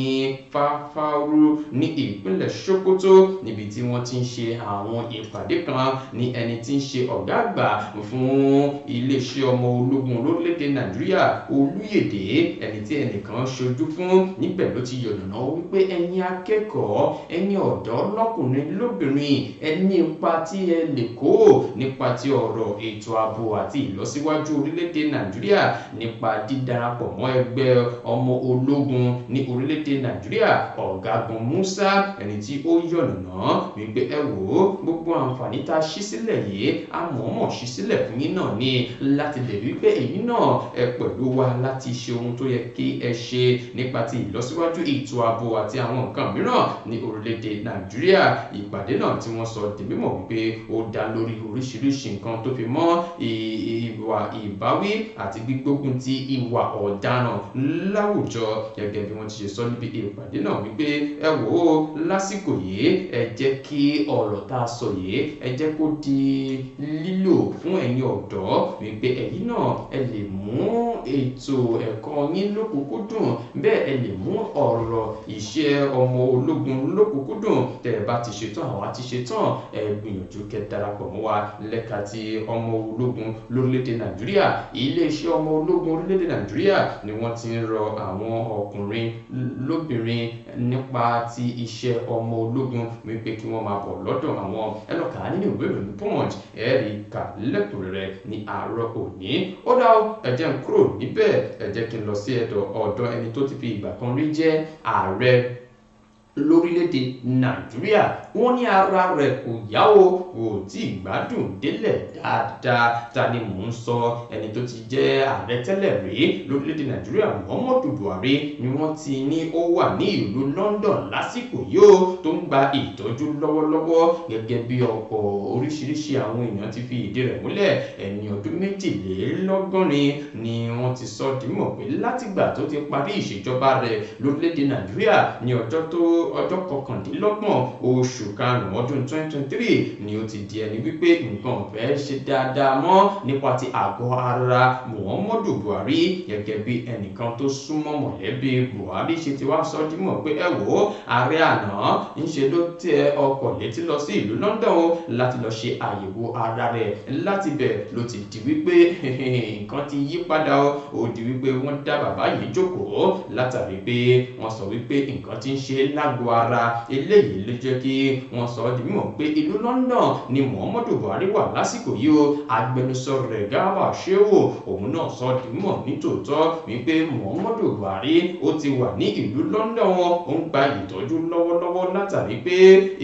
Fáfárú ní ìpínlẹ̀ Sokoto, níbi tí wọ́n ti ń ṣe àwọn ìpàdé kan ní ẹni tí ń ṣe ọ̀gá àgbà fún iléeṣẹ́ ọmọ ológun lórílẹ̀-èdè Nàìjíríà Olúyèdè, ẹni tí ẹnìkan ṣojú fún níbẹ̀ ló ti yọ̀nàná wípé ẹ̀yin akẹ́kọ̀ọ́, ẹ̀yin ọ̀dọ́ lọ́kùnrin lóbìnrin, ẹ ní ipa tí ẹ lè kó nípa ti ọ̀rọ̀ ètò ààbò àti ìlọsíwájú orílẹ̀-èdè Nàìjíríà nípa dídarapọ̀ mọ́ ẹgbẹ́ ọmọ ológun ní orílẹ̀-èdè Nàìjíríà. Ọ̀gágun Musa, ẹni tí ó yọ̀nàná wípé ẹ wò ó, gbogbo àǹfààní tá a ṣí sílẹ̀ yìí a mọ̀ọ́mọ̀ ṣí sílẹ̀ fún yín náà ni láti lè rí pé ẹ̀yin náà ẹ pẹ̀lú wa láti ṣe ohun tó yẹ kí ẹ ṣe nípa ti ìlọsíwájú ètò ààbò àti àwọn nǹkan mìíràn ní orílẹ̀-èdè Nàìjíríà. Ìpàdé náà tí wọ́n sọ di mímọ̀ wípé ó dá lórí oríṣiríṣi nǹkan tó fi mọ́ ìwà ìbáwí àti gbígbógun ti ìwà ọ̀daràn láwùjọ gẹ́gẹ́ bí wọ́n ti ṣe sọ níbi ìpàdé náà wípé ẹ wò ó, lásìkò yìí ẹ jẹ́ kí ọ̀rọ̀ tá a sọ yìí ẹ jẹ́ kó di lílò fún ẹ̀yin ọ̀dọ́ wípé ẹ̀yin náà ẹ lè mú ètò ẹ̀kọ́ yín lókùnkúndùn, bẹ́ẹ̀ ẹ lè mú ọ̀rọ̀ iṣẹ́ ọmọ ológun lókùnkúndùn. Tẹ́ ẹ bá ti ṣetán, àwa ti ṣetán, ẹ gbìyànjú kẹ́ darapọ̀ mọ́ wa lẹ́ka ti ọmọ ológun lórílẹ̀-èdè Nàìjíríà. Iléeṣẹ́ ọmọ ológun orílẹ̀-èdè Nàìjíríà ni wọ́n ti ń rọ àwọn ọkùnrin lóbìnrin nípa ti iṣẹ́ ọmọ ológun wípé kí wọ́n máa bọ̀ lọ́dọ̀ àwọn. Ẹ lọ kà á nínú ìwé ìròyìn Punch, ẹ rí kà lẹ́kùnrẹ́rẹ́ ní àárọ̀ òní. Ó dá o, ẹ jẹ́ n kúrò níbẹ̀, ẹ jẹ́ kí n lọ sí ọ̀dọ̀ ẹni tó ti fi ìgbà kan rí jẹ́ ààrẹ lórílẹ̀-èdè Nàìjíríà. Wọ́n ní ara rẹ̀ kò yá o, kò tí ì gbádùn délẹ̀ dáadáa. Ta ni mò ń sọ? Ẹni tó ti jẹ́ ààrẹ tẹ́lẹ̀ rí lórílẹ̀-èdè Nàìjíríà Muhammadu Buhari ni wọ́n ti ní ó wà ní ìlú London lásìkò yìí tó ń gba ìtọ́jú lọ́wọ́lọ́wọ́ gẹ́gẹ́ bí ọ̀pọ̀ oríṣiríṣi àwọn èèyàn ti fi ìdí rẹ̀ múlẹ̀. Ẹni ọdún 82 ni wọ́n ti sọ di mọ̀ pé látìgbà tó ti parí ìṣèjọba rẹ̀ lórílẹ̀-èdè Nàìjíríà ní ọjọ́ 29 oṣù karùn-ún ọdún 2023 ni ó ti di ẹni wípé nǹkan fẹ́ ṣe dáadáa mọ́ nípa ti àgọ́ ara Muhammadu Buhari gẹ́gẹ́ bí ẹnìkan tó súnmọ́ mọ̀lẹ́bí Buhari ṣe ti wá sọ di mọ̀ pé ẹ wò ó, ààrẹ àná ń ṣe ló tẹ ọkọ̀ létí lọ sí ìlú London láti lọ ṣe àyẹ̀wò ara rẹ̀. Láti bẹ̀ ló ti di wípé nǹkan ti yí padà ó di wípé wọ́n dá bàbá yìí jókòó látàrí pé wọ́n sọ wípé nǹkan ti ń ṣe lágọ̀ọ́ ara. Eléyìí ló jẹ́ kí wọ́n sọ di mímọ̀ pé ìlú London ni Muhammadu Buhari wà lásìkò yìí o. Agbẹnusọ rẹ̀ Garba Shehu òun náà sọ di mímọ̀ nítòótọ́ wípé Muhammadu Buhari ó ti wà ní ìlú London, ó ń gba ìtọ́jú lọ́wọ́lọ́wọ́ látàrí pé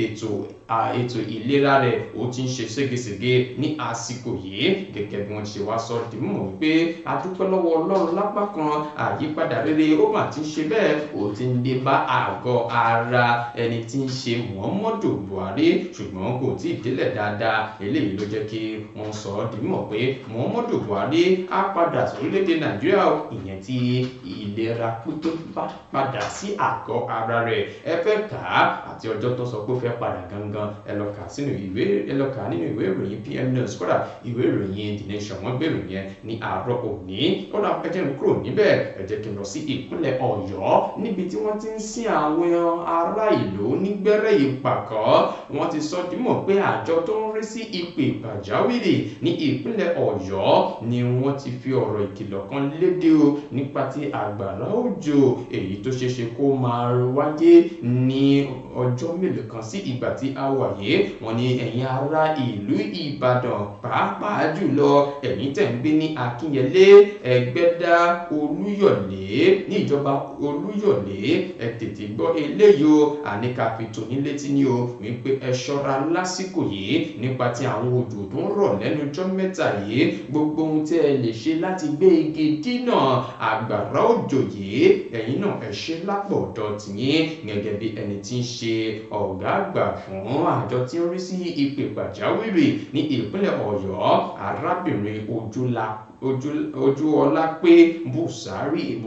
ètò ètò ìlera rẹ̀ ó ti ń ṣe ségesège ní àsìkò yìí gẹ́gẹ́ bí wọ́n ṣe wá sọ di mímọ̀ wípé a dúpẹ́ lọ́wọ́ Ọlọ́run lápá kan àyípadà rere ó mà ti ń ṣe bẹ́ẹ̀ ó ti ń dé bá àgọ́ ara ẹni tí ń ṣe Muhammadu Buhari ṣùgbọ́n kò tí ì délẹ̀ dáadáa eléyìí ló jẹ́ kí wọ́n sọ di mímọ̀ pé Muhammadu Buhari á padà sórílẹ̀-èdè Nàìjíríà ìyẹn tí ìlera pípé bá padà sí àgọ́ ara rẹ̀ ẹ fẹ́ kà á àti ọjọ́ tó sọ pé ó fẹ́ padà gangan ẹ lọ kà nínú ìwé ìròyìn PM News kódà ìwé ìròyìn The Nation wọ́n gbèrò yẹn ní àárọ̀ òní kódà ẹ jẹ́ n kúrò níbẹ̀ ẹ jẹ́ kí n lọ sí ìpínlẹ̀ Ọ̀yọ́ níbi tí wọ́n ti ń sin àwọn ará ìlú nígbẹ́rẹ́ ìpàkọ́ wọ́n ti sọ dímọ̀ pé àjọ tó ń rí sí ìpè pàjáwìrì ní ìpínlẹ̀ Ọ̀yọ́ ni wọ́n ti fi ọ̀rọ̀ ìkìlọ̀ kan léde o nípa ti àgbàrá òjò èyí tó ṣeéṣe kó máa wáyé ní ọjọ́ mélòó kan sí ìgbà tí a wà yìí wọ́n ní ẹ̀yin ará ìlú Ìbàdàn pàápàá jùlọ ẹ̀yin tẹ̀ ń gbé ní Akínyẹlé Ẹgbẹ́dá Olúyọ̀lé ní ìjọba Olúyọ̀lé ẹ tètè gbọ́ eléyìí o àní ká fi tó yín létí ní o wípé ẹ ṣọ́ra lásìkò yìí nípa ti àwọn òjò tó ń rọ̀ lẹ́nu ọjọ́ mẹ́ta yìí gbogbo ohun tí ẹ lè ṣe láti gbé igi dínà àgbàrá òjò yìí ẹ̀yin náà ẹ ṣe lápò ọ̀dọ̀ tìyín gẹ́gẹ́ bí ẹni tí ń ṣe ọ̀gá àgbà fún àjọ tí ń rí sí ìpè pàjáwìrì ní ìpínlẹ̀ Ọ̀yọ́ arábìnrin Ojúọlápé Bùsárì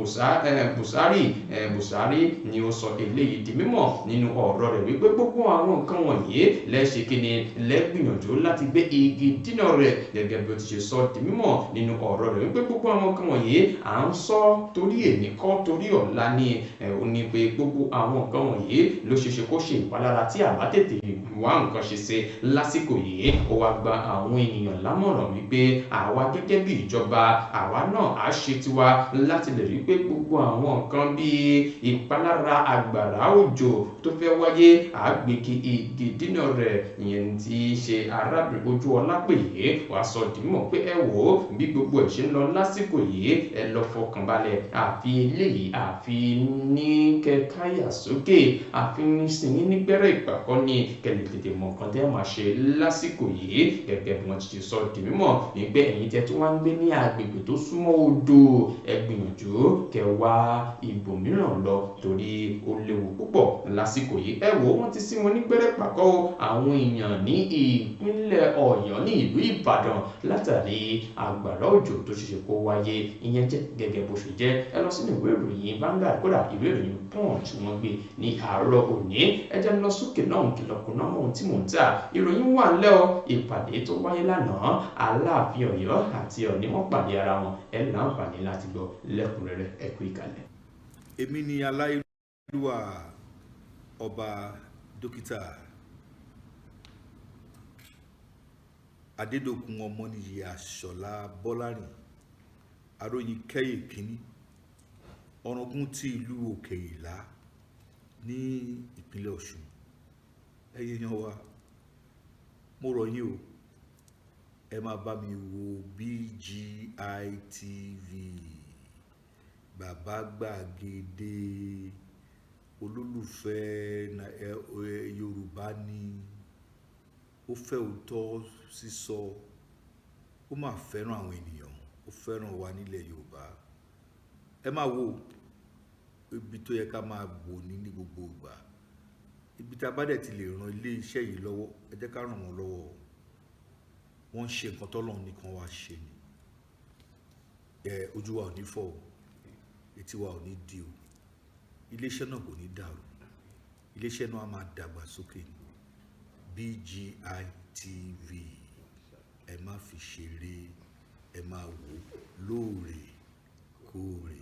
ni ó sọ eléyìí di mímọ̀ nínú ọ̀rọ̀ rẹ̀ wípé gbogbo àwọn nǹkan wọ̀nyí lẹ́ṣẹ̀ kíni lẹ́gbìyànjú láti gbé igi dínà rẹ̀ gẹ́gẹ́ bí ó ti ṣe sọ di mímọ̀ nínú ọ̀rọ̀ rẹ̀ wípé gbogbo àwọn nǹkan wọ̀nyí à ń sọ torí èní kọ́ torí ọ̀la ni ó ní pé gbogbo àwọn nǹkan wọ̀nyí ló ṣeéṣe kó ṣe ìpalára tí àbá tètè wá nǹkan ṣe ṣe lásìkò yìí ó wá gba àwọn ènìyàn lámọ̀ràn wípé àwa gẹ́gẹ́ bí ìjọba àwa náà á ṣe tiwa láti lè rí pé gbogbo àwọn nǹkan bíi ìpalára àgbàrá òjò tó fẹ́ wáyé àgbègbè igi dínà rẹ̀ ìyẹn tí í ṣe arábìnrin Ojúọlápé yìí wá sọ dìímọ̀ pé ẹ wò ó bí gbogbo ẹ̀ ṣe ń lọ lásìkò yìí ẹ lọ fọkànbalẹ̀ àfi eléyìí àfi ní kẹkáyà sókè àfi ní sìn ní gbẹ́rẹ́ ìpàkọ́ ni kẹlẹ̀ tètè mọ̀ nǹkan tẹ́ máa ṣe lásìkò yìí gẹ́gẹ́ bí wọ́n ti ṣe sọ di mímọ̀ wípé ẹ̀yin tẹ́ tó wá ń gbé ní agbègbè tó súnmọ́ odò ẹ gbìyànjú kẹ́ wá ibòmíràn lọ torí ó léwu púpọ̀ lásìkò yìí ẹ wò wọ́n ti sí wọn ní gbẹ́rẹ́ pàkọ́ àwọn èèyàn ní ìpínlẹ̀ Ọ̀yọ́ ní ìlú Ìbàdàn látàrí àgbàrá òjò tó ṣeéṣe kó wáyé ìyẹn jẹ́ gẹ́gẹ́ bó ṣe jẹ́ ẹ lọ sínú ìwé ìròyìn Vanguard kódà ìwé ìròyìn Punch wọ́n gbé ní àárọ̀ òní ẹ jẹ́ lọ sókè náà kìlọ̀kùn náà mọ̀ ohun tí mò ń tà ìròyìn wà ńlẹ̀ o ìpàdé tó wáyé lánàá Aláàfin Ọ̀yọ́ àti Ọ̀ọ̀ni wọ́n pàdé ara wọn ẹ láǹfààní láti gbọ́ lẹ́kùnrẹ́rẹ́ ẹ kú ìkàlẹ̀. Èmi ni aláìlúwà ọba dókítà Adédòkun Ọmọnìyí Àṣọlá Bọ́lárìn aróyin kẹ́yè kínní ọ̀ràngún ti ìlú Òkè Ìlá ní ìpínlẹ̀ Ọ̀ṣun ẹ̀yin yan wa mo rọ̀ yín o ẹ máa bá mi wo BGI TV bàbá gbàgede olólùfẹ́ Yorùbá ni ó fẹ́ òótọ́ sísọ ó máa fẹ́ràn àwọn ènìyàn ó fẹ́ràn wa nílẹ̀ Yorùbá ẹ máa wo ibi tó yẹ ká máa wò ní gbogbo ìgbà ibi tá a bá dẹ̀ ti lè ran ilé iṣẹ́ yìí lọ́wọ́ ẹ jẹ́ ká ràn wọ́n lọ́wọ́ wọ́n ń ṣe nǹkan tọ́lọ́run nìkan wá ṣe ni ojú wa ò ní fọ́ o etí wa ò ní di o iléeṣẹ́ náà kò ní dàrú iléeṣẹ́ náà á máa dàgbà sókè ni BGI TV ẹ má fi ṣeré ẹ máa wò lóòrèkóòrè.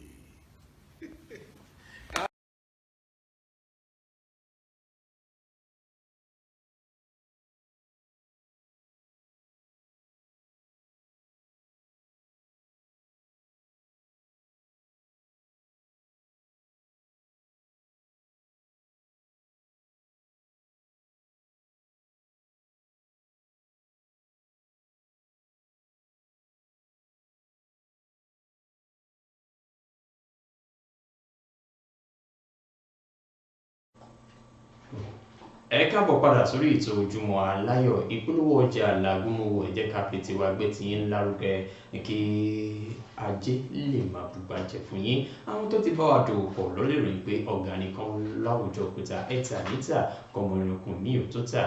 ẹ káàbọ̀ padà sórí ètò ojúmọ́ aláyọ̀ ìpolówó ọjà làgúnmọ̀wò ẹ jẹ́ ká fi tiwa gbé ti yín lárugẹ kí ajé lè máa bùgbàjẹ́ fún yín. Àwọn tó ti bá wa dòwò pọ̀ ló lè ròyìn pé ọ̀gá nìkan láwùjọ òkúta ẹ̀ta níta kọmọ irunkun ní òtótà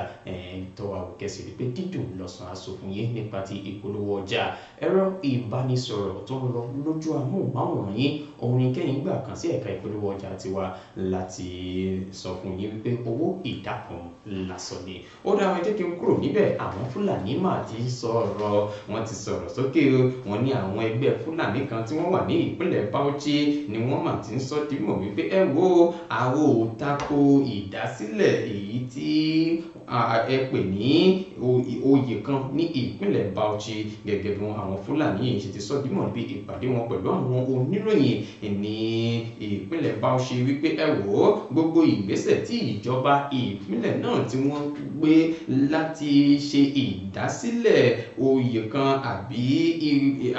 tọ́wà kẹsì rí pé dídùn lọ́sàn-án aṣọ fún yín nípa ti ìpolówó ọjà. Ẹ̀rọ ìbánisọ̀rọ̀ tó ń lọ lójú amóhùnmáwòrán yín òun ni kẹ́yìn gbà kan sí ẹ̀ka ìpolówó ọjà tiwa láti sọ fún yín wípé owó ìdákan lásán ni. Ó dára jẹ́ kí n kúrò níbẹ̀. Àwọn Fúlàní mà ti sọ̀rọ̀, wọ́n ti sọ̀rọ̀ sókè o. Wọ́n ní àwọn ẹgbẹ́ Fúlàní kan tí wọ́n wà ní ìpínlẹ̀ Bauchi ni wọ́n mà ti ń sọ dímọ̀ wípé ẹ wo àwọn ò tako ìdásílẹ̀ èyí tí ẹ pè ní oyè kan ní ìpínlẹ̀ Bauchi gẹ́gẹ́ bí àwọn Fúlàní yìí ṣe ti sọ dímọ̀ níbi ìpàdé wọn pẹ̀lú àwọn oníròyìn ní ìpínlẹ̀ Bauchi wípé ẹ wo gbogbo ìgbésẹ̀ tí ìjọba ìpínlẹ̀ náà tí wọ́n gbé láti ṣe ìdásílẹ̀ oyè kan àbí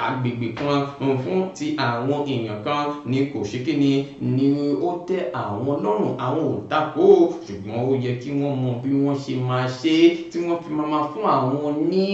agbègbè kan fún ti àwọn èèyàn kan ni kò ṣe kíni ni ó tẹ́ àwọn lọ́rùn. Àwọn ò tako ṣùgbọ́n ó yẹ kí wọ́n mọ bí wọ́n ṣe máa ṣe tí wọ́n fi máa fún àwọn ní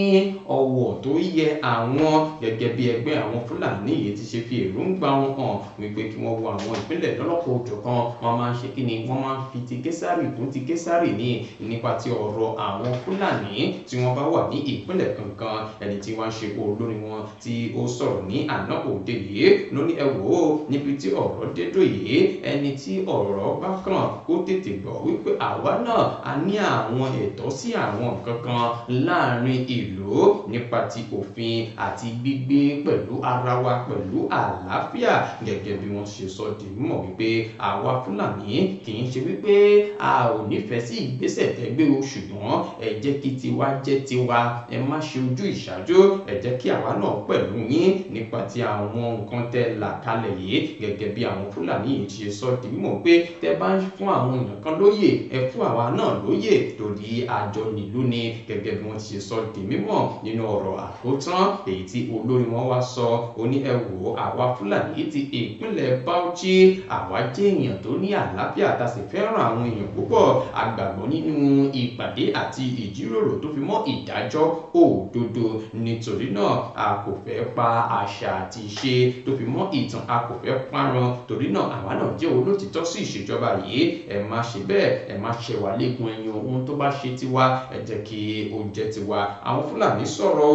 ọ̀wọ̀ tó yẹ àwọn gẹ́gẹ́ bí ẹgbẹ́ àwọn Fúlàní yìí ti ṣe fi èròǹgbà wọn hàn wípé kí wọ́n wo àwọn ìpínlẹ̀ lọ́lọ́kọ̀ òjọ̀kan wọ́n máa ń ṣe kíni wọ́n máa ń fi ti Késárì kún ti Késárì ní nípa ti ọ̀rọ̀ àwọn Fúlàní tí wọ́n bá wà ní ìpínlẹ̀ kankan. Ẹni tí wọ́n ṣe olórin wọn tí ó sọ̀rọ̀ ní àná òde yìí ló ní ẹ wò ó níbi tí ọ̀rọ̀ dédò yìí ẹni tí ọ̀rọ̀ bá kàn kó tètè gbọ́ wípé àwa náà a ní àwọn ẹ̀tọ́ sí àwọn nǹkan kan láàrin ìlú nípa ti òfin àti gbígbé pẹ̀lú ara wa pẹ̀lú àlàáfíà gẹ́gẹ́ bí wọ́n ṣe sọ di mímọ̀ wípé àwa Fúlàní kì í ṣe wípé a ò nífẹ̀ẹ́ sí ìgbésẹ̀ tẹ́gbẹ́ o ṣùgbọ́n ẹ jẹ́ kí tiwa jẹ́ tiwa ẹ má ṣe ojú ìṣáájú ẹ jẹ́ kí àwa náà pẹ̀lú yín nípa ti àwọn nǹkan tẹ́ là kalẹ̀ yìí gẹ́gẹ́ bí àwọn Fúlàní yìí ṣe sọ di mímọ̀ pé tẹ́ bá ń fún àwọn èèyàn kan lóyè ẹ fún àwa náà lóyè torí àjọ nílùú ni gẹ́gẹ́ bí wọ́n ti ṣe sọ di mímọ̀ nínú ọ̀rọ̀ àkótán èyí tí olórí wọn wá sọ ó ní ẹ wò àwa Fúlàní ti ìpínlẹ̀ Bauchi àwa jẹ́ èèyàn tó ní àlàáfíà tá sì fẹ́ràn àwọn èèyàn púpọ̀ àgbàgbọ́ nínú ìpàdé àti ìjíròrò tó fi mọ́ ìdájọ́ òdodo nítorí náà a kò fẹ́ pa àṣà àti ìṣe tó fi mọ́ ìtàn a kò fẹ́ parun torí náà àwa náà jẹ́ olótìtọ́ sí ìṣèjọba yìí ẹ má ṣe bẹ́ẹ̀ ẹ má ṣe wà lẹ́gùn ẹ̀yìn ohun tó bá ṣe tiwa ẹ jẹ́ kí ó jẹ́ tiwa. Àwọn Fúlàní sọ̀rọ̀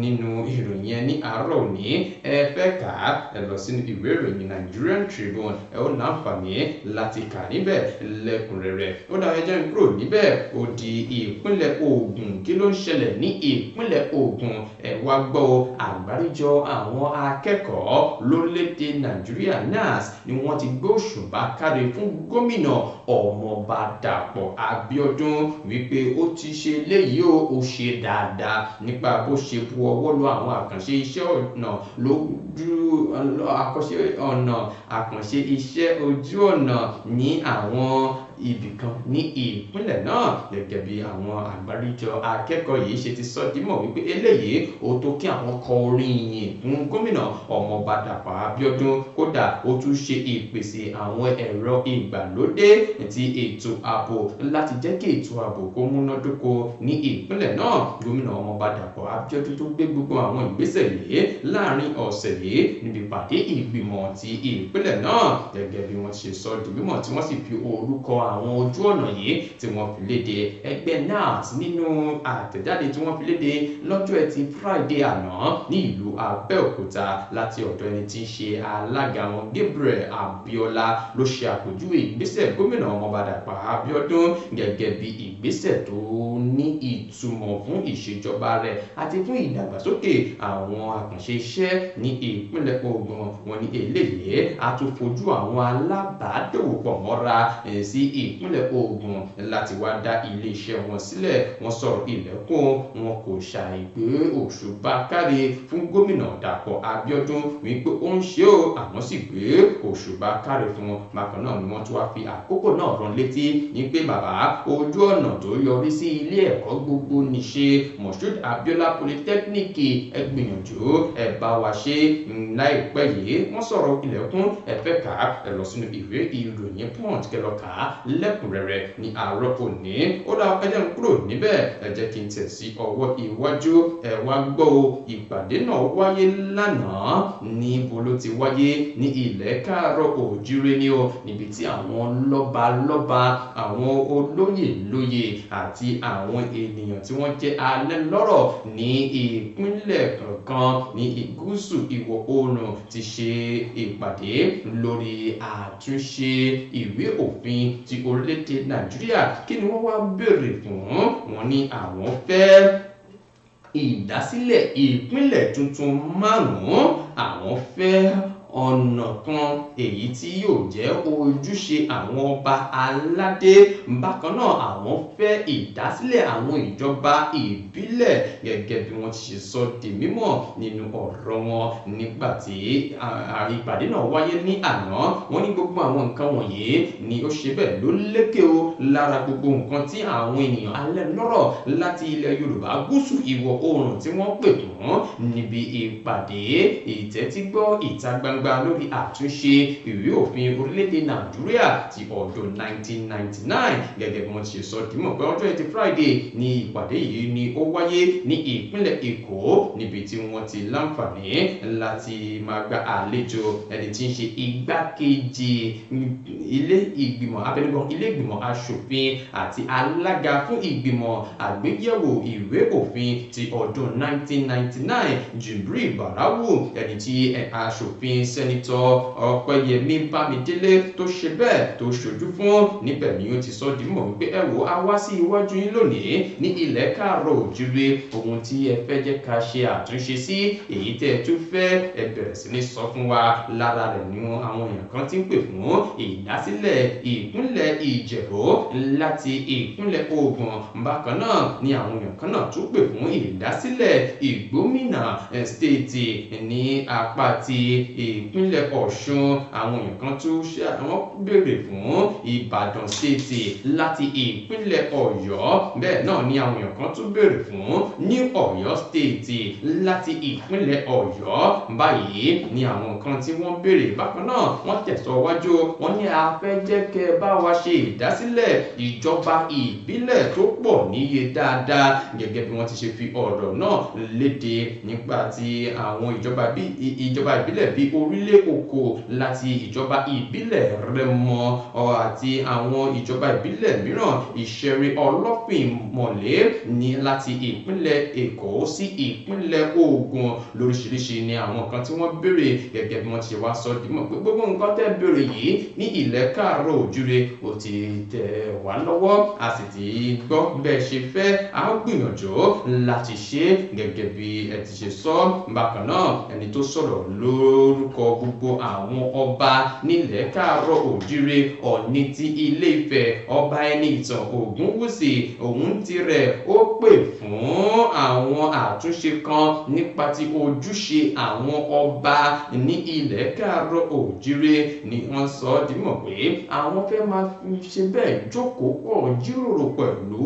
nínú ìròyìn yẹn ní àárọ̀ òní ẹ fẹ́ kà á ẹ lọ sínú ìwé ìròyìn Nigerian Tribune ẹ ó láǹfààní láti kà níbẹ̀ lẹ́kùnrẹ́rẹ́. Ó dáa ẹjẹ́ ń kúrò níbẹ̀ ó di ìpínlẹ̀ Ògùn. Kí ló ń ṣẹlẹ̀ ní ìpínlẹ̀ Ògùn? ẹ wá gbọ́ àgbáríjọ àwọn akẹ́kọ̀ọ́ lórílẹ̀‐èdè Nàìjíríà NASS ni wọ́n ti gbé òṣùbà káre fún gómìnà Ọmọọba Dàpọ̀ Abíọ́dún wípé ó ti ṣe léyìí ó ṣe dáadáa nípa bó ṣe bu ọwọ́ lu àwọn àkànṣe iṣẹ́ ọ̀nà àkànṣe iṣẹ́ ojú ọ̀nà ní àwọn ibìkan ní ìpínlẹ̀ náà gẹ́gẹ́ bí àwọn àgbáríjọ akẹ́kọ̀ọ́ yìí ṣe ti sọ dímọ̀ wípé eléyìí ó tó kí àwọn kọ orin yìn fún gómìnà Ọmọọba Dàpọ̀ Abíọ́dún kódà ó tún ṣe ìpèsè àwọn ẹ̀rọ ìgbàlódé ti ètò ààbò láti jẹ́ kí ètò ààbò kó múnádóko ní ìpínlẹ̀ náà. Gómìnà Ọmọọba Dàpọ̀ Abíọ́dún tó gbé gbogbo àwọn ìgbésẹ̀ yìí láàrin ọ̀sẹ̀ yìí níbi ìpàdé ìgbìmọ̀ ti ìpínlẹ̀ náà gẹ́gẹ́ bí wọ́n ṣe sọ di mímọ̀ tí wọ́n sì fi orúkọ àwọn ojú ọ̀nà yìí tí wọ́n fi léde. Ẹgbẹ́ NASS nínú àtẹ̀jáde tí wọ́n fi léde lọ́jọ́ Ẹtì Friday àná ní ìlú Abẹ́òkúta láti ọ̀dọ̀ ẹni tí ń ṣe alága wọn Gabriel Abiola ló ṣe àpèjúwe ìgbésẹ̀ gómìnà Ọmọọba Dàpọ̀ Abíọ́dún gẹ́gẹ́ bí ìgbésẹ̀ tó ní ìtumọ̀ fún ìṣèjọba rẹ̀ àti fún ìdàgbàsókè àwọn àkànṣe iṣẹ́ ní ìpínlẹ̀ Ògùn. Wọ́n ní eléyìí á tún fojú àwọn alábàádòwòpọ̀ mọ́ra sí ìpínlẹ̀ Ògùn láti wá dá iléeṣẹ́ wọn sílẹ̀. Wọ́n sọ̀rọ̀ ilẹ̀kùn wọn kò ṣàìgbé òṣùbà káre fún gómìnà Dàpọ̀ Abíọ́dún wípé ó ń ṣe ó àwọn sì gbé òṣùbà káre fún wọn. Bákan náà ni wọ́n tún wá fi àkókò náà rán létí ní pé bàbá ojú ọ̀nà tó yọrí sí ilé ẹ̀kọ́ gbogbo nìṣe Moshood Abiola Polytechnic ẹ gbìyànjú ẹ bá wa ṣe láìpẹ́ yìí. Wọ́n sọ̀rọ̀ ilẹ̀kùn ẹ fẹ́ kà ẹ lọ sínú ìwé ìròyìn Punch kẹlọ́ka lẹ́kùnrẹ́rẹ́ ní àárọ̀ òní. Ó dá ẹjẹ́ ń kúrò níbẹ̀ ẹ jẹ́ kí n tẹ̀ sí ọwọ́ iwájú ẹ wá gbọ́ ìpàdé náà wáyé lánàá níbo ló ti wáyé ní ilẹ̀ káàárọ̀ òjíire ni o níbi tí àwọn lọ́balọ́ba àwọn olóyè lóyè àti àwọn ènìyàn tí wọ́n jẹ́ alẹ́ lọ́rọ̀ ní ìpínlẹ̀ kankan ní gúúsù ìwọ̀ oòrùn ti ṣe ìpàdé lórí àtúnṣe ìwé òfin ti orílẹ̀-èdè Nàìjíríà. Kí ni wọ́n wá béèrè fún? Wọ́n ní àwọn fẹ́ ìdásílẹ̀ ìpínlẹ̀ tuntun 5. Àwọn fẹ́ ọ̀nà kan èyí tí yóò jẹ́ ojúṣe àwọn ọba aládé. Bákan náà àwọn fẹ́ ìdásílẹ̀ àwọn ìjọba ìbílẹ̀ gẹ́gẹ́ bí wọ́n ti ṣe sọ di mímọ̀ nínú ọ̀rọ̀ wọn nígbà tí ìpàdé náà wáyé ní àná. Wọ́n ní gbogbo àwọn nǹkan wọ̀nyí ni ó ṣe bẹ́ẹ̀ ló lékè o lára gbogbo nǹkan tí àwọn ènìyàn alẹ́ lọ́rọ̀ láti ilẹ̀ Yorùbá gúúsù ìwọ̀ oòrùn tí wọ́n pè fún níbi ìpàdé ìtẹ́tígbọ́ ìta gbangba lórí àtúnṣe ìwé òfin orílẹ̀-èdè Nàìjíríà ti ọdún 1999 gẹ́gẹ́ bí wọ́n ti ṣe sọ dímọ̀ pé ọjọ́ Ẹtì Friday ní ìpàdé yìí ni ó wáyé ní ìpínlẹ̀ Èkó níbi tí wọ́n ti láǹfààní láti máa gba àlejò ẹni tí ń ṣe igbákejì ilé ìgbìmọ̀ aṣòfin àti alága fún ìgbìmọ̀ àgbéyẹ̀wò ìwé òfin ti ọdún 1999 Jibril Barawu ẹni tí aṣòfin sẹ́nitọ́ Ọpẹ́yẹmí Bámidélé tó ṣe bẹ́ẹ̀ tó ṣojú fún níbẹ̀ ni ó ti sọ di mọ̀ wípé ẹ wò á wá sí iwájú yín lónìí ní ilẹ̀ káàárọ̀ òjíire ohun tí ẹ fẹ́ jẹ́ ká ṣe àtúnṣe sí èyí tẹ́ ẹ tún fẹ́ ẹ bẹ̀rẹ̀ sí ní sọ fún wa. Lára rẹ̀ ni àwọn èèyàn kan ti ń pè fún ìdásílẹ̀ ìpínlẹ̀ Ìjẹ̀bú láti ìpínlẹ̀ Ògùn. Bákan náà ni àwọn èèyàn kan náà tún pè fún ìdásílẹ̀ Ìgbómìnà stéètì ní apá ti ìpínlẹ̀ Ọ̀ṣun. Àwọn èèyàn kan tún wọ́n béèrè fún Ìbàdàn stéètì láti ìpínlẹ̀ Ọ̀yọ́. Bẹ́ẹ̀ náà ni àwọn èèyàn kan tún béèrè fún ní Ọ̀yọ́ stéètì láti ìpínlẹ̀ Ọ̀yọ́. Báyìí ni àwọn nǹkan tí wọ́n béèrè. Bákan náà wọ́n tẹ̀síwájú wọ́n ní a fẹ́ jẹ́ kẹ́ bá wa ṣe ìdásílẹ̀ ìjọba ìbílẹ̀ tó pọ̀ níye dáadáa gẹ́gẹ́ bí wọ́n ti ṣe fi ọ̀rọ̀ náà léde nípa ti àwọn ìjọba ìbílẹ̀ bíi Orílẹ̀ Òkò láti ìjọba ìbílẹ̀ Rẹ́mọ àti àwọn ìjọba ìbílẹ̀ mìíràn Ìṣẹ̀rẹ̀ Ọlọ́fìn Mọ̀lé ní láti ìpínlẹ̀ Èkó sí ìpínlẹ̀ Ògùn. Lóríṣiríṣi ni àwọn kan tí wọ́n béèrè gẹ́gẹ́ bí wọ́n ti wá sọ dímọ̀ pé gbogbo nǹkan tẹ́ béèrè yìí ní ilẹ̀ káàárọ̀ òjíire ó ti tẹ̀ wá lọ́wọ́ a sì ti gbọ́ bẹ́ẹ̀ ṣe fẹ́ a ó gbìyànjú láti ṣe gẹ́gẹ́ bí ẹ ti ṣe sọ. Bákan náà ẹni tó sọ̀rọ̀ lórúkọ gbogbo àwọn ọba nílẹ̀ káàárọ̀ òjíire Ọ̀ọ̀ni ti Ilé Ifẹ̀ ọba Ẹniìtàn Ògúnwùsì òun tirẹ̀ ó pè fún àwọn àtúnṣe kan nípa ti ojúṣe àwọn ọba ní ilẹ̀ káàárọ̀ òjíire ni wọ́n sọ ọ́ di mọ̀ pé àwọn fẹ́ máa ṣe bẹ́ẹ̀ jókòó pọ̀ jíròrò pẹ̀lú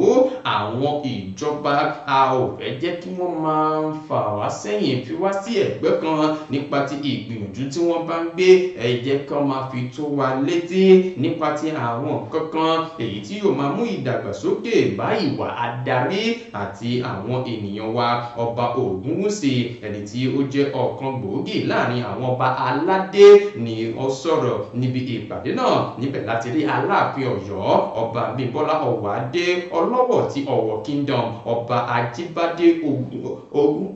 àwọn ìjọba. A ò fẹ́ jẹ́ kí wọ́n máa fà wá sẹ́yìn fi wá sí ẹ̀gbẹ́ kan nípa ti ìgbìyànjú tí wọ́n bá ń gbé ẹ jẹ́ kí wọ́n máa fi tó wa létí nípa ti àwọn kankan èyí tí yóò máa mú ìdàgbàsókè bá ìwà adarí àti àwọn ènìyàn wa. Ọba Ògúnwùsì ẹni tí ó jẹ́ ọ̀kan gbòógì láàrin àwọn ọba aládé ni ó sọ̀rọ̀ níbi ìpàdé náà. Níbẹ̀ láti rí Aláàfin Ọ̀yọ́ Ọba Bímbọ́lá Ọ̀wádé Ọlọ́wọ̀ ti Ọ̀wọ̀ Kingdom Ọba Ajíbádé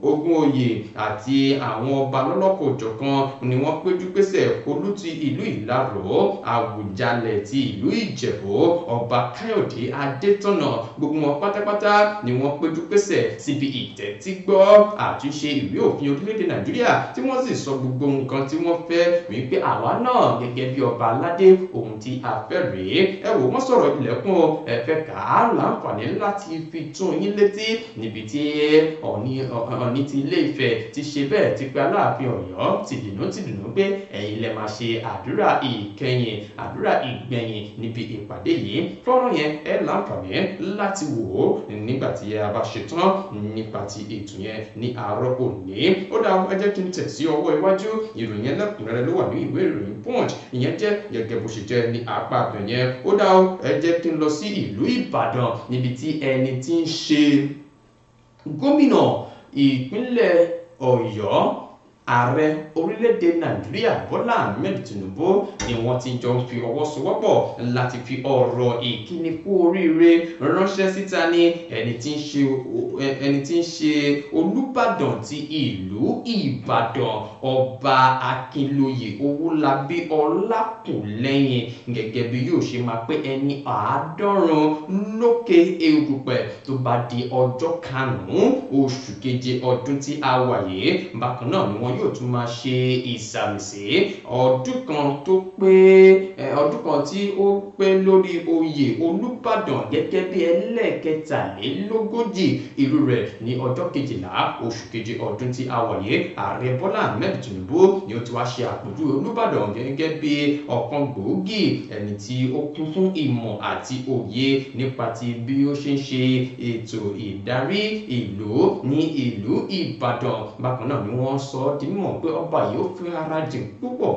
Ògúnòyè àti àwọn ọba lọ́lọ́kọ̀ọ́jọ̀kan ni wọ́n péjú pésẹ̀ Olú ti ìlú Ìlaró Àwùjalẹ̀ ti ìlú Ìjẹ̀bú Ọba Káyọ̀dé Adétọ̀nà gbogbo wọn pátápátá ni wọ́n péjú pésẹ̀ síbi ìtẹ́tígbọ́ àtúnṣe ìwé òfin orílẹ̀-èdè Nàìjíríà tí wọ́n sì sọ gbogbo nǹkan tí wọ́n fẹ́ wípé àwa náà gẹ́gẹ́ bí ọba aládé ohun tí a fẹ́ rèé. Ẹ wò wọ́n sọ̀rọ̀ ilẹ̀kùn ẹ fẹ́ kà á láǹfààní láti fi tún yín létí níbi tí Ọ̀ọ̀ni ti Ilé Ifẹ̀ ti ṣe bẹ́ẹ̀ ti pe Aláàfin Ọ̀yọ́ tìdùnnú pé ẹ̀yin lẹ máa ṣe àdúrà ìkẹyìn àdúrà ìgbẹ̀yìn níbi ìpàdé yìí. Fọ́nrán yẹn ẹ láǹfààní láti wò ó nígbà tí a bá ṣetán nípa nípa ti ètò yẹn ní àárọ̀ òní. Ó dá ẹ jẹ́ kí n tẹ̀ sí ọwọ́ iwájú ìròyìn ẹlẹ́kùnrẹ́rẹ́ ló wà ní ìwé ìròyìn Punch ìyẹn jẹ́ gẹ́gẹ́ bó ṣe jẹ́ ní apá abẹ̀ yẹn. Ó dá ẹ jẹ́ kí n lọ sí ìlú Ìbàdàn níbi tí ẹni tí ń ṣe gómìnà ìpínlẹ̀ Ọ̀yọ́ ààrẹ orílẹ̀-èdè Nàìjíríà Bọ́lá Ahmed Tinubu ni wọ́n ti jọ ń fi ọwọ́ sowọ́pọ̀ láti fi ọ̀rọ̀ ìkíni kú oríire ránṣẹ́ síta ní ẹni tí ń ṣe Olúbàdàn ti ìlú Ìbàdàn Ọba Akínlóyè Owólabí Ọlákùnlẹ́yìn gẹ́gẹ́ bí yóò ṣe máa pé ẹni 90 lókè erùpẹ̀ tó bá di ọjọ́ 5 oṣù keje ọdún tí a wà yìí. Bákan náà ni wọ́n yóò tún máa ṣe ìsàmìsí ọdún kan tí ó pé lórí oyè Olúbàdàn gẹ́gẹ́ bí ẹlẹ́ẹ̀kẹtàlélógójì irú rẹ̀ ní ọjọ́ 12 oṣù keje ọdún tí a wà yìí. Ààrẹ Bọ́lá Ahmed Tinubu ni ó ti wá ṣe àpèjúwe Olúbàdàn gẹ́gẹ́ bí ọ̀kan gbòógì ẹni tí ó kún fún ìmọ̀ àti òye nípa ti bí ó ṣe ń ṣe ètò ìdarí ìlú ní ìlú Ìbàdàn. Bákan náà ni wọ́n sọ di mímọ̀ pé ọba yìí ó fi ara jìn púpọ̀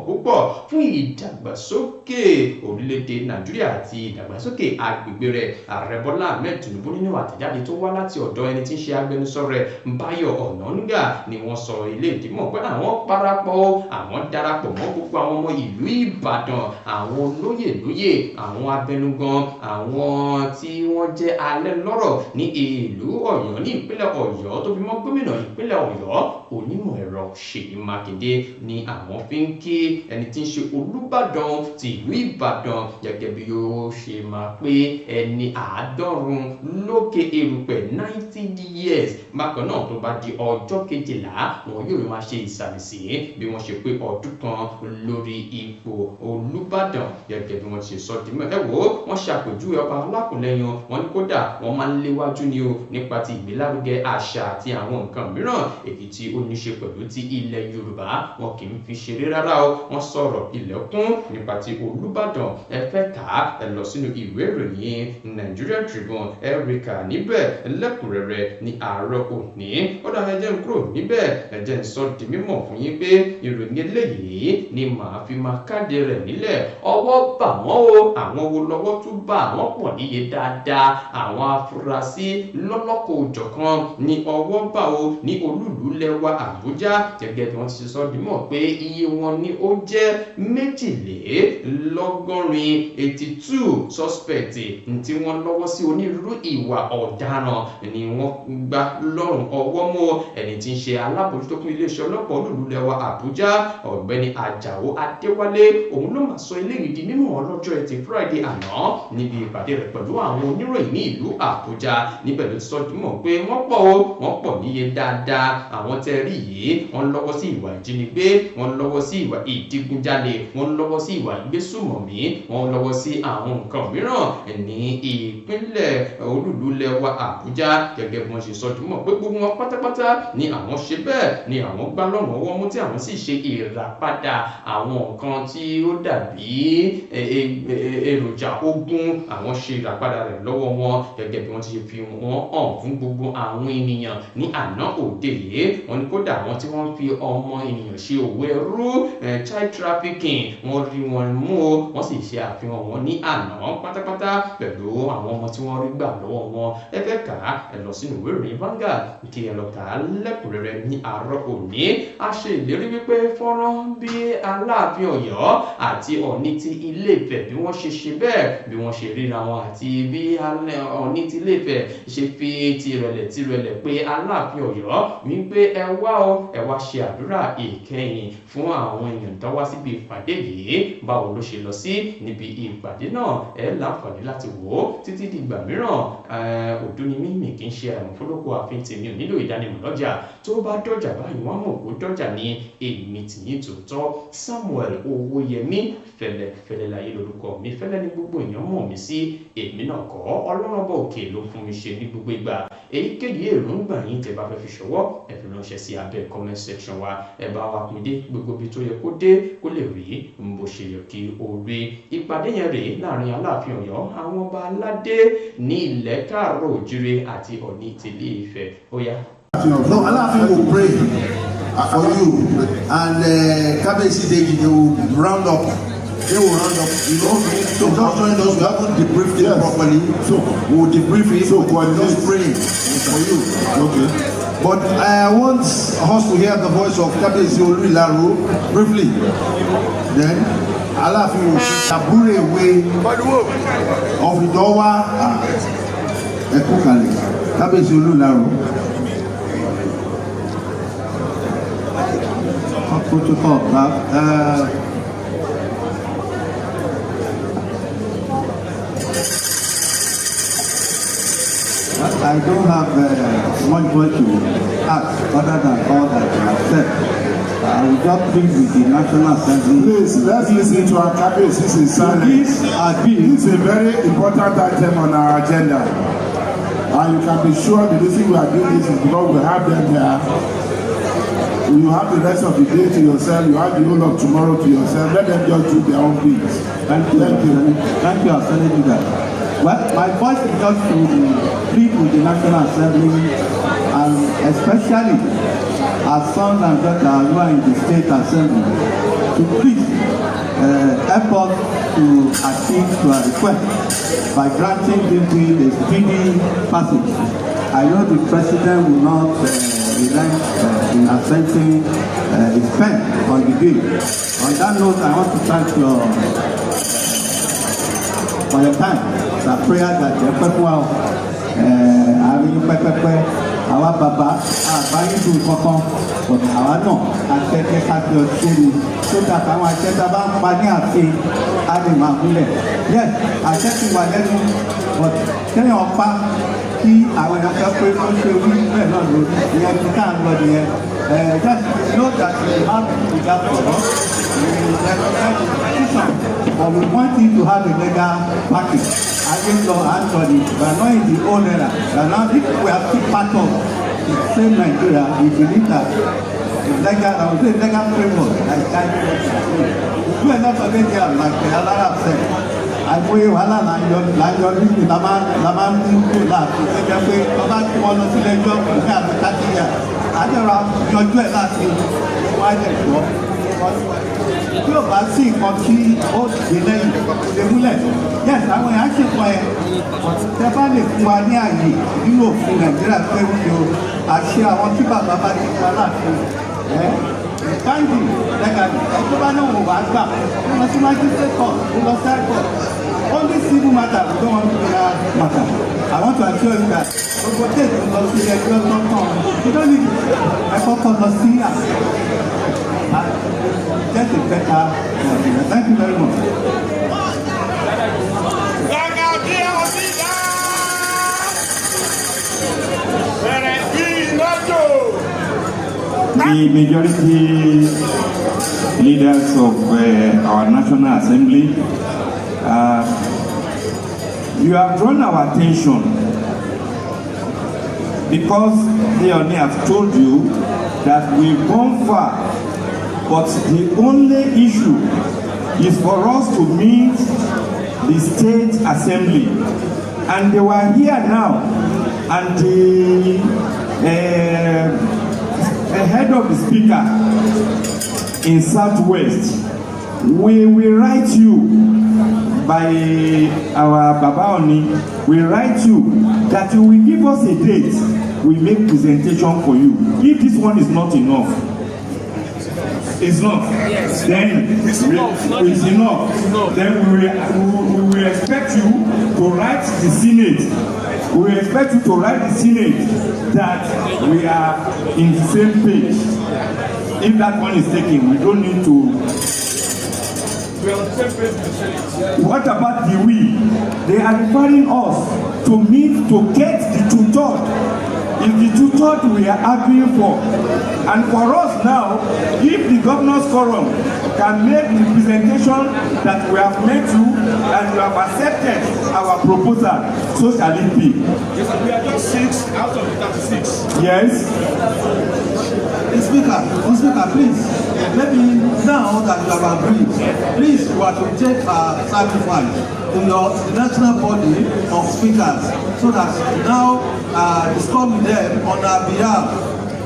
fún ìdàgbàsókè orílẹ̀-èdè Nàìjíríà àti ìdàgbàsókè agbègbè rẹ̀. Ààrẹ Bọ́lá Ahmed Tinubu nínú àtẹ̀jáde tó wá láti ọ̀dọ̀ ẹni tí ń ṣe agbẹnusọ rẹ̀ Báyọ̀ Ọ̀nànúgà ni wọ́n sọ ilé ìdímọ̀ pé àwọn parapọ̀ àwọn darapọ̀ mọ́ gbogbo àwọn ọmọ ìlú Ìbàdàn, àwọn olóyè, àwọn abẹnugan, àwọn tí wọ́n jẹ́ alẹ́ lọ́rọ̀ ní ìlú Ọ̀yọ́ ní ìpínlẹ̀ Ọ̀yọ́ tó fi mọ́ gómìnà ìpínlẹ̀ Ọ̀yọ́ onímọ̀ ẹ̀rọ Ṣèyí Mákindé ni àwọn fi ń kí ẹni tí ń ṣe Olúbàdàn ti ìlú Ìbàdàn gẹ́gẹ́ bí ó ṣe máa pé ẹni 90 lókè erùpẹ̀ 90 years. Bákan náà tó bá di ọjọ́ 12 wọn yóò máa ṣe ìsàmìsí bí wọ́n ṣe pé ọdún kan lórí ipò Olúbàdàn gẹ́gẹ́ bí wọ́n ṣe sọ di mọ́. Wọ́n ṣàpèjúwe ọba Ọlákùnlẹ́yìn wọn ní kódà wọ́n máa ń léwájú ni o nípa ti ìgbélárugẹ àṣà àti àwọn nǹkan mìíràn èyí tí ó ní ṣe pẹ̀lú ti ilẹ̀ Yorùbá. Wọn kì í fi ṣeré rárá o. Wọ́n sọ̀rọ̀ ilẹ̀kùn nípa ti Olúbàdàn. Ẹ fẹ́ kà á ẹ lọ sínú ìwé ìròyìn Nigeria Tribune ẹ rí kà níbẹ̀ lẹ́kùnrẹ́rẹ́ ní àárọ̀ òní. Ó dá ẹ jẹ́ n kúrò níbẹ̀ ẹ jẹ́ n sọ di mímọ̀ fún yín pé ìròyìn eléyìí ni màá fi máa káde rẹ̀ nílẹ̀. Ọwọ́ bà wọ́n o. Àwọn wo lọ́wọ́ tún bá àwọn pọ̀ níye dáadáa. Àwọn afurasí lọ́lọ́kọ̀ òjọ̀kan ni ọwọ́ bà o ní olúùlú lẹ́wà Àbújá gẹ́gẹ́ bí wọ́n ti sọ di mọ̀ pé iye wọn ni ó jẹ́ 82 suspect tí wọ́n lọ́wọ́ sí onírúurú ìwà ọ̀daràn ni wọ́n gbá lọ́rùn ọwọ́ mọ́ ẹni tí ń ṣe alábòjútó fún iléeṣẹ́ ọlọ́pàá olúùlú lẹ́wà Àbújá Ọ̀gbẹ́ni Àjàó Adéwálé. Òun ló máa sọ eléyìí di mímọ̀ ọlọ́jọ́ Ẹtì Friday àná níbi ìpàdé rẹ̀ pẹ̀lú àwọn oníròyìn ní ìlú Àbújá. Níbẹ̀ ló ti sọ di mọ̀ pé wọ́n pọ̀ níye dáadáa. Àwọn tẹ́ rí yìí wọ́n lọ́wọ́ sí ìwà ìjínigbé, wọ́n lọ́wọ́ sí ìwà ìdigunjalè, wọ́n lọ́wọ́ sí ìwà ìgbésùmọ̀mí, wọ́n lọ́wọ́ sí àwọn nǹkan mìíràn ní ìpínlẹ̀ olúùlú lẹ́wà Àbújá gẹ́gẹ́ bí wọ́n ṣe sọ dùn mọ́ pé gbogbo wọn pátápátá ni àwọn ṣe bẹ́ẹ̀ ni àwọn gbá lọ́rùn ọwọ́ mú tí àwọn sì ṣe ìràpadà àwọn nǹkan tí ó dàbí èròjà ogun. Àwọn ṣe ìràpadà rẹ̀ lọ́wọ́ wọn gẹ́gẹ́ bí wọ́n ti fi wọ́n hàn fún gbogbo àwọn ènìyàn ní àná òde yìí. Wọ́n ní kódà àwọn tí wọ́n fi ọmọ ènìyàn ṣe òwò ẹrú child trafficking wọ́n rí wọn mú o. Wọ́n sì ṣe àfihàn wọn ní àná pátápátá pẹ̀lú àwọn ọmọ tí wọ́n rí gbà lọ́wọ́ wọn. Ẹ fẹ́ kà á ẹ lọ sínú ìwé ìròyìn Vanguard kí ẹ lọ kà á lẹ́kùnrẹ́rẹ́ ní àárọ̀ òní. A ṣe ìlérí wípé fọ́nrán bí Aláàfin Ọ̀yọ́ àti Ọ̀ọ̀ni ti Ilé-Ifẹ̀ bí wọ́n ṣe bẹ́ẹ̀ bí wọ́n ṣe ríra wọn àti bí Ọ̀ọ̀ni ti Ilé-Ifẹ̀ ṣe fi tirẹ̀lẹ̀ pé Aláàfin Ọ̀yọ́ wípé ẹ wá ṣe àdúrà ìkẹyìn fún àwọn èèyàn tó wá síbi ìpàdé yìí. Báwo ló ṣe lọ sí níbi ìpàdé náà ẹ láǹfààní láti wò ó títí di ìgbà mìíràn. Òdú ni mímì kì í ṣe àmọ̀fólókò àfin tèmi ò nílò ìdánimọ̀ lọ́jà. Tó bá dọ́jà báyìí wọ́n mọ̀ kó dọ́jà ní èmi tìyín tòótọ́ Samuel Owóyẹmí fẹ́lẹ́ láyé lórúkọ mi. Fẹ́lẹ́ ní gbogbo èèyàn mọ̀ mí sí. Èmi náà kọ́ Ọlọ́run ọba òkè ló fún mi ṣe ní gbogbo ìgbà. Èyíkéyìí èròǹgbà yín tẹ́ bá fẹ́ fi ṣọwọ́ ẹ fi ránṣẹ́ sí abẹ́ comment section wa. Ẹ bá wa pín dé gbogbo ibi tó yẹ kó dé kó lè rí bó ṣe yẹ kí ó rí. Ìpàdé yẹn rèé láàrin Aláàfin Ọ̀yọ́ àwọn ọba aládé ní ilẹ̀ Káàárọ̀ Òjíire àti Ọ̀ọ̀ni ti Ilé-Ifẹ̀. Ó yá No, Alaafin will pray for you, and Kabiyesi Deji, they will round up. They will round up. You know, so just join us. We haven't debriefed it properly, so we will debrief it. So just praying for you. Okay. But I want us to hear the voice of Kabiyesi Olúìláró briefly. Then Alaafin will tabure away of Idowa Ekukale. Kabiyesi Olúìláró. Protocol. I don't have much more to ask other than all that you have said. I will just plead with the National Assembly. Please, let's listen to our Kabiyesi. This is silence. This is a very important item on our agenda. And you can be sure the reason we are doing this is because we have them here. You have the rest of the day to yourself. You have the whole of tomorrow to yourself. Let them just do their own things. Thank you. Thank you, Senator Leader. Well, my voice is just to plead with the National Assembly, and especially our sons and daughters who are in the State Assembly, to please help us to accede to our request by granting this bill a speedy passage. I know the President will not relent in assenting his pen on the bill. On that note, I want to thank you for your time. The prayer that the people are our baba àbáyé dùn kankan but àwa náà akẹ́kẹ́ kájọ ṣẹ́ni so that àwọn akẹ́kẹ́ bá ń pa ní ààfin á lè máa múlẹ̀. Yes, akẹ́kẹ́ wà lẹ́nu but kéèyàn pa kí àwọn èèyàn fẹ́ pé ó ṣe wí bẹ́ẹ̀ náà ló ìyẹn ti ká ń lọ nìyẹn. Just know that you have to be that for us. But we want you to have a legal package. Law Anthony, we are not in the old era. Now, if we are still part of the same Nigeria, we believe that the legal, I would say legal framework, like that. We are not forgetting here, like the Alara said. Àìmọye wàhálà láyọ nínú lámàmúkú láti ẹgbẹ́ pé ọba tí wọ́n lọ sílé ẹjọ́ ní àbíká kíyà àdéhùn yọjú ẹ̀ láti wáyé ẹ̀kọ́. Bí o bá sí nǹkan tí ó dé lẹ́yìn lè múlẹ̀, yes, àwọn èèyàn ṣe pọ̀ ẹ̀ tẹ bá lè fún wa ní àyè nínú òfin Nàìjíríà pé wípé o àṣẹ àwọn tí bàbá bá ti pa láàfin báńkì lẹ́gàdì tó bá náà wò wá gbà wọ́n lọ sí magistrate court wọ́n lọ sí high court only civil matter we don't want criminal matter. I want to assure you that gbogbo tètè lọ sí ẹjọ́ tó kàn you don't need ẹ̀kọ́ kan lọ sí just a better Nigeria. Thank you very much. The majority leaders of our National Assembly, you have drawn our attention because they only have told you that we've gone far, but the only issue is for us to meet the State Assembly, and they were here now, and the head of the speaker in Southwest, we will write you by our Baba Oni, we write you that you will give us a date, we make presentation for you. If this one is not enough, it's not. Yes. Then it's enough. Then we will expect you to write the Senate. We will expect you to write the Senate that we are in the same page. If that one is taken, we don't need to. What about the we? They are requiring us to meet to get the two-thirds. If the two-thirds we are arguing for, and for us now, if the governor's quorum can make the presentation that we have made you and you have accepted our proposal, so shall it be. Yes, we are just 6 out of 36. Yes. Speaker, please, maybe now that you have agreed, please you are to take a sacrifice in your national body of speakers so that now discuss with them on our behalf.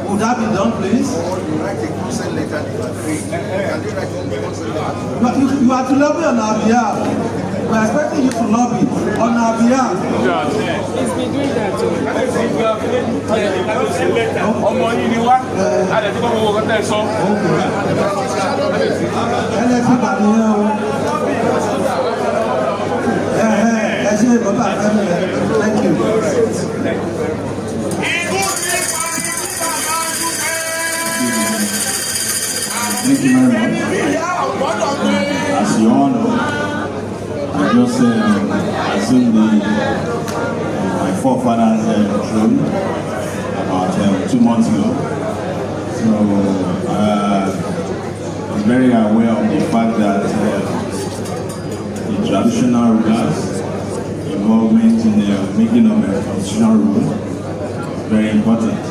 Would that be done, please? Or you write a consent letter to agree. Can you write a consent letter? You are to lobby on our behalf. We are expecting you to lobby on our behalf. He's been doing that too. Ọmọ yìí ni wá, a lè ti kọ́ gbogbo kọ́tẹ́ sọ. Ẹlẹ́tí bàbí yẹn o. Ẹ ṣe bàbá àtẹ́mì rẹ̀. Thank you. Thank you very much. As you all know, I just assumed my forefathers' throne about 2 months ago. So I'm very aware of the fact that the traditional rulers' involvement in the making of a constitutional rule is very important.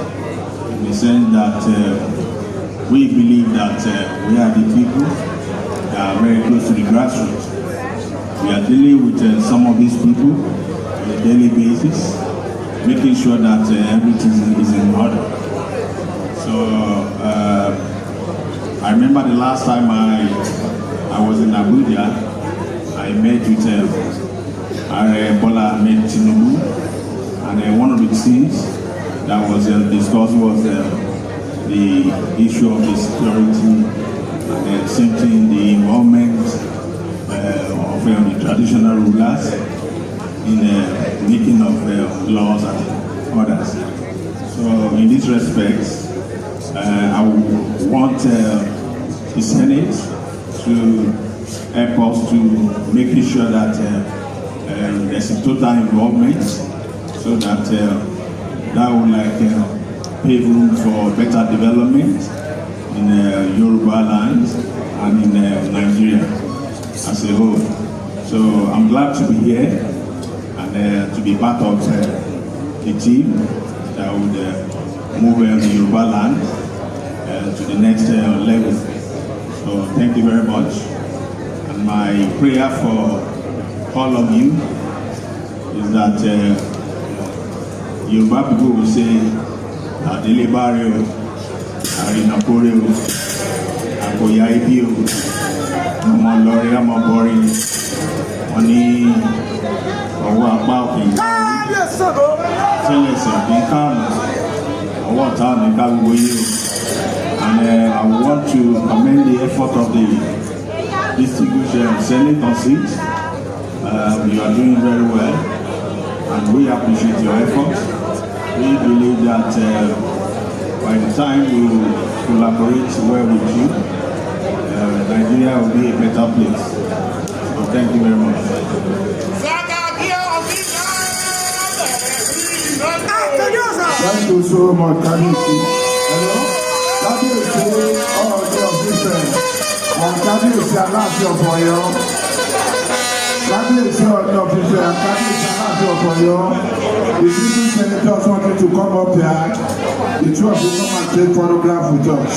In the sense that we believe that we are the people that are very close to the grassroots. We are dealing with some of these people on a daily basis, making sure that everything is in order. So I remember the last time I was in Abuja, I met with Bola Ahmed Tinubu, and one of the things that was discussed was the issue of the security, and same thing, the involvement of the traditional rulers in the making of laws and others. So in this respect, I want the Senate to help us to making sure that there's a total involvement, so that that will pave room for better development in Yoruba land and in Nigeria as a whole. So I'm glad to be here and to be part of the team that would move the Yoruba land to the next level. So thank you very much. And my prayer for all of you is that Yoruba people will say, Adele Barrio, Arinapore, Akoya Ibio, Ọmọ Lọrí, Ọmọ Bọ́rí, wọ́n ní ọwọ́ apá òkè tẹ́lẹ̀sẹ̀ bí káàmù, ọwọ́ ọ̀tá ní ká gbogbo yìí. And I want to commend the effort of the distinguished Senate on seat. You are doing very well, and we appreciate your efforts. We believe that by the time we collaborate well with you, Nigeria will be a better place. So thank you very much. Thank you so much, Kabiyesi. Hello? Kabiyesi ọ̀ọ́dẹ ọ̀fíìsẹ̀ and Kabiyesi Aláàfin of Ọ̀yọ́. Kabiyesi ọ̀ọ́dẹ ọ̀fíìsẹ̀ and Kabiyesi Aláàfin of Ọ̀yọ́. The people senators wanted to come up here. The two of you come and take photograph with us.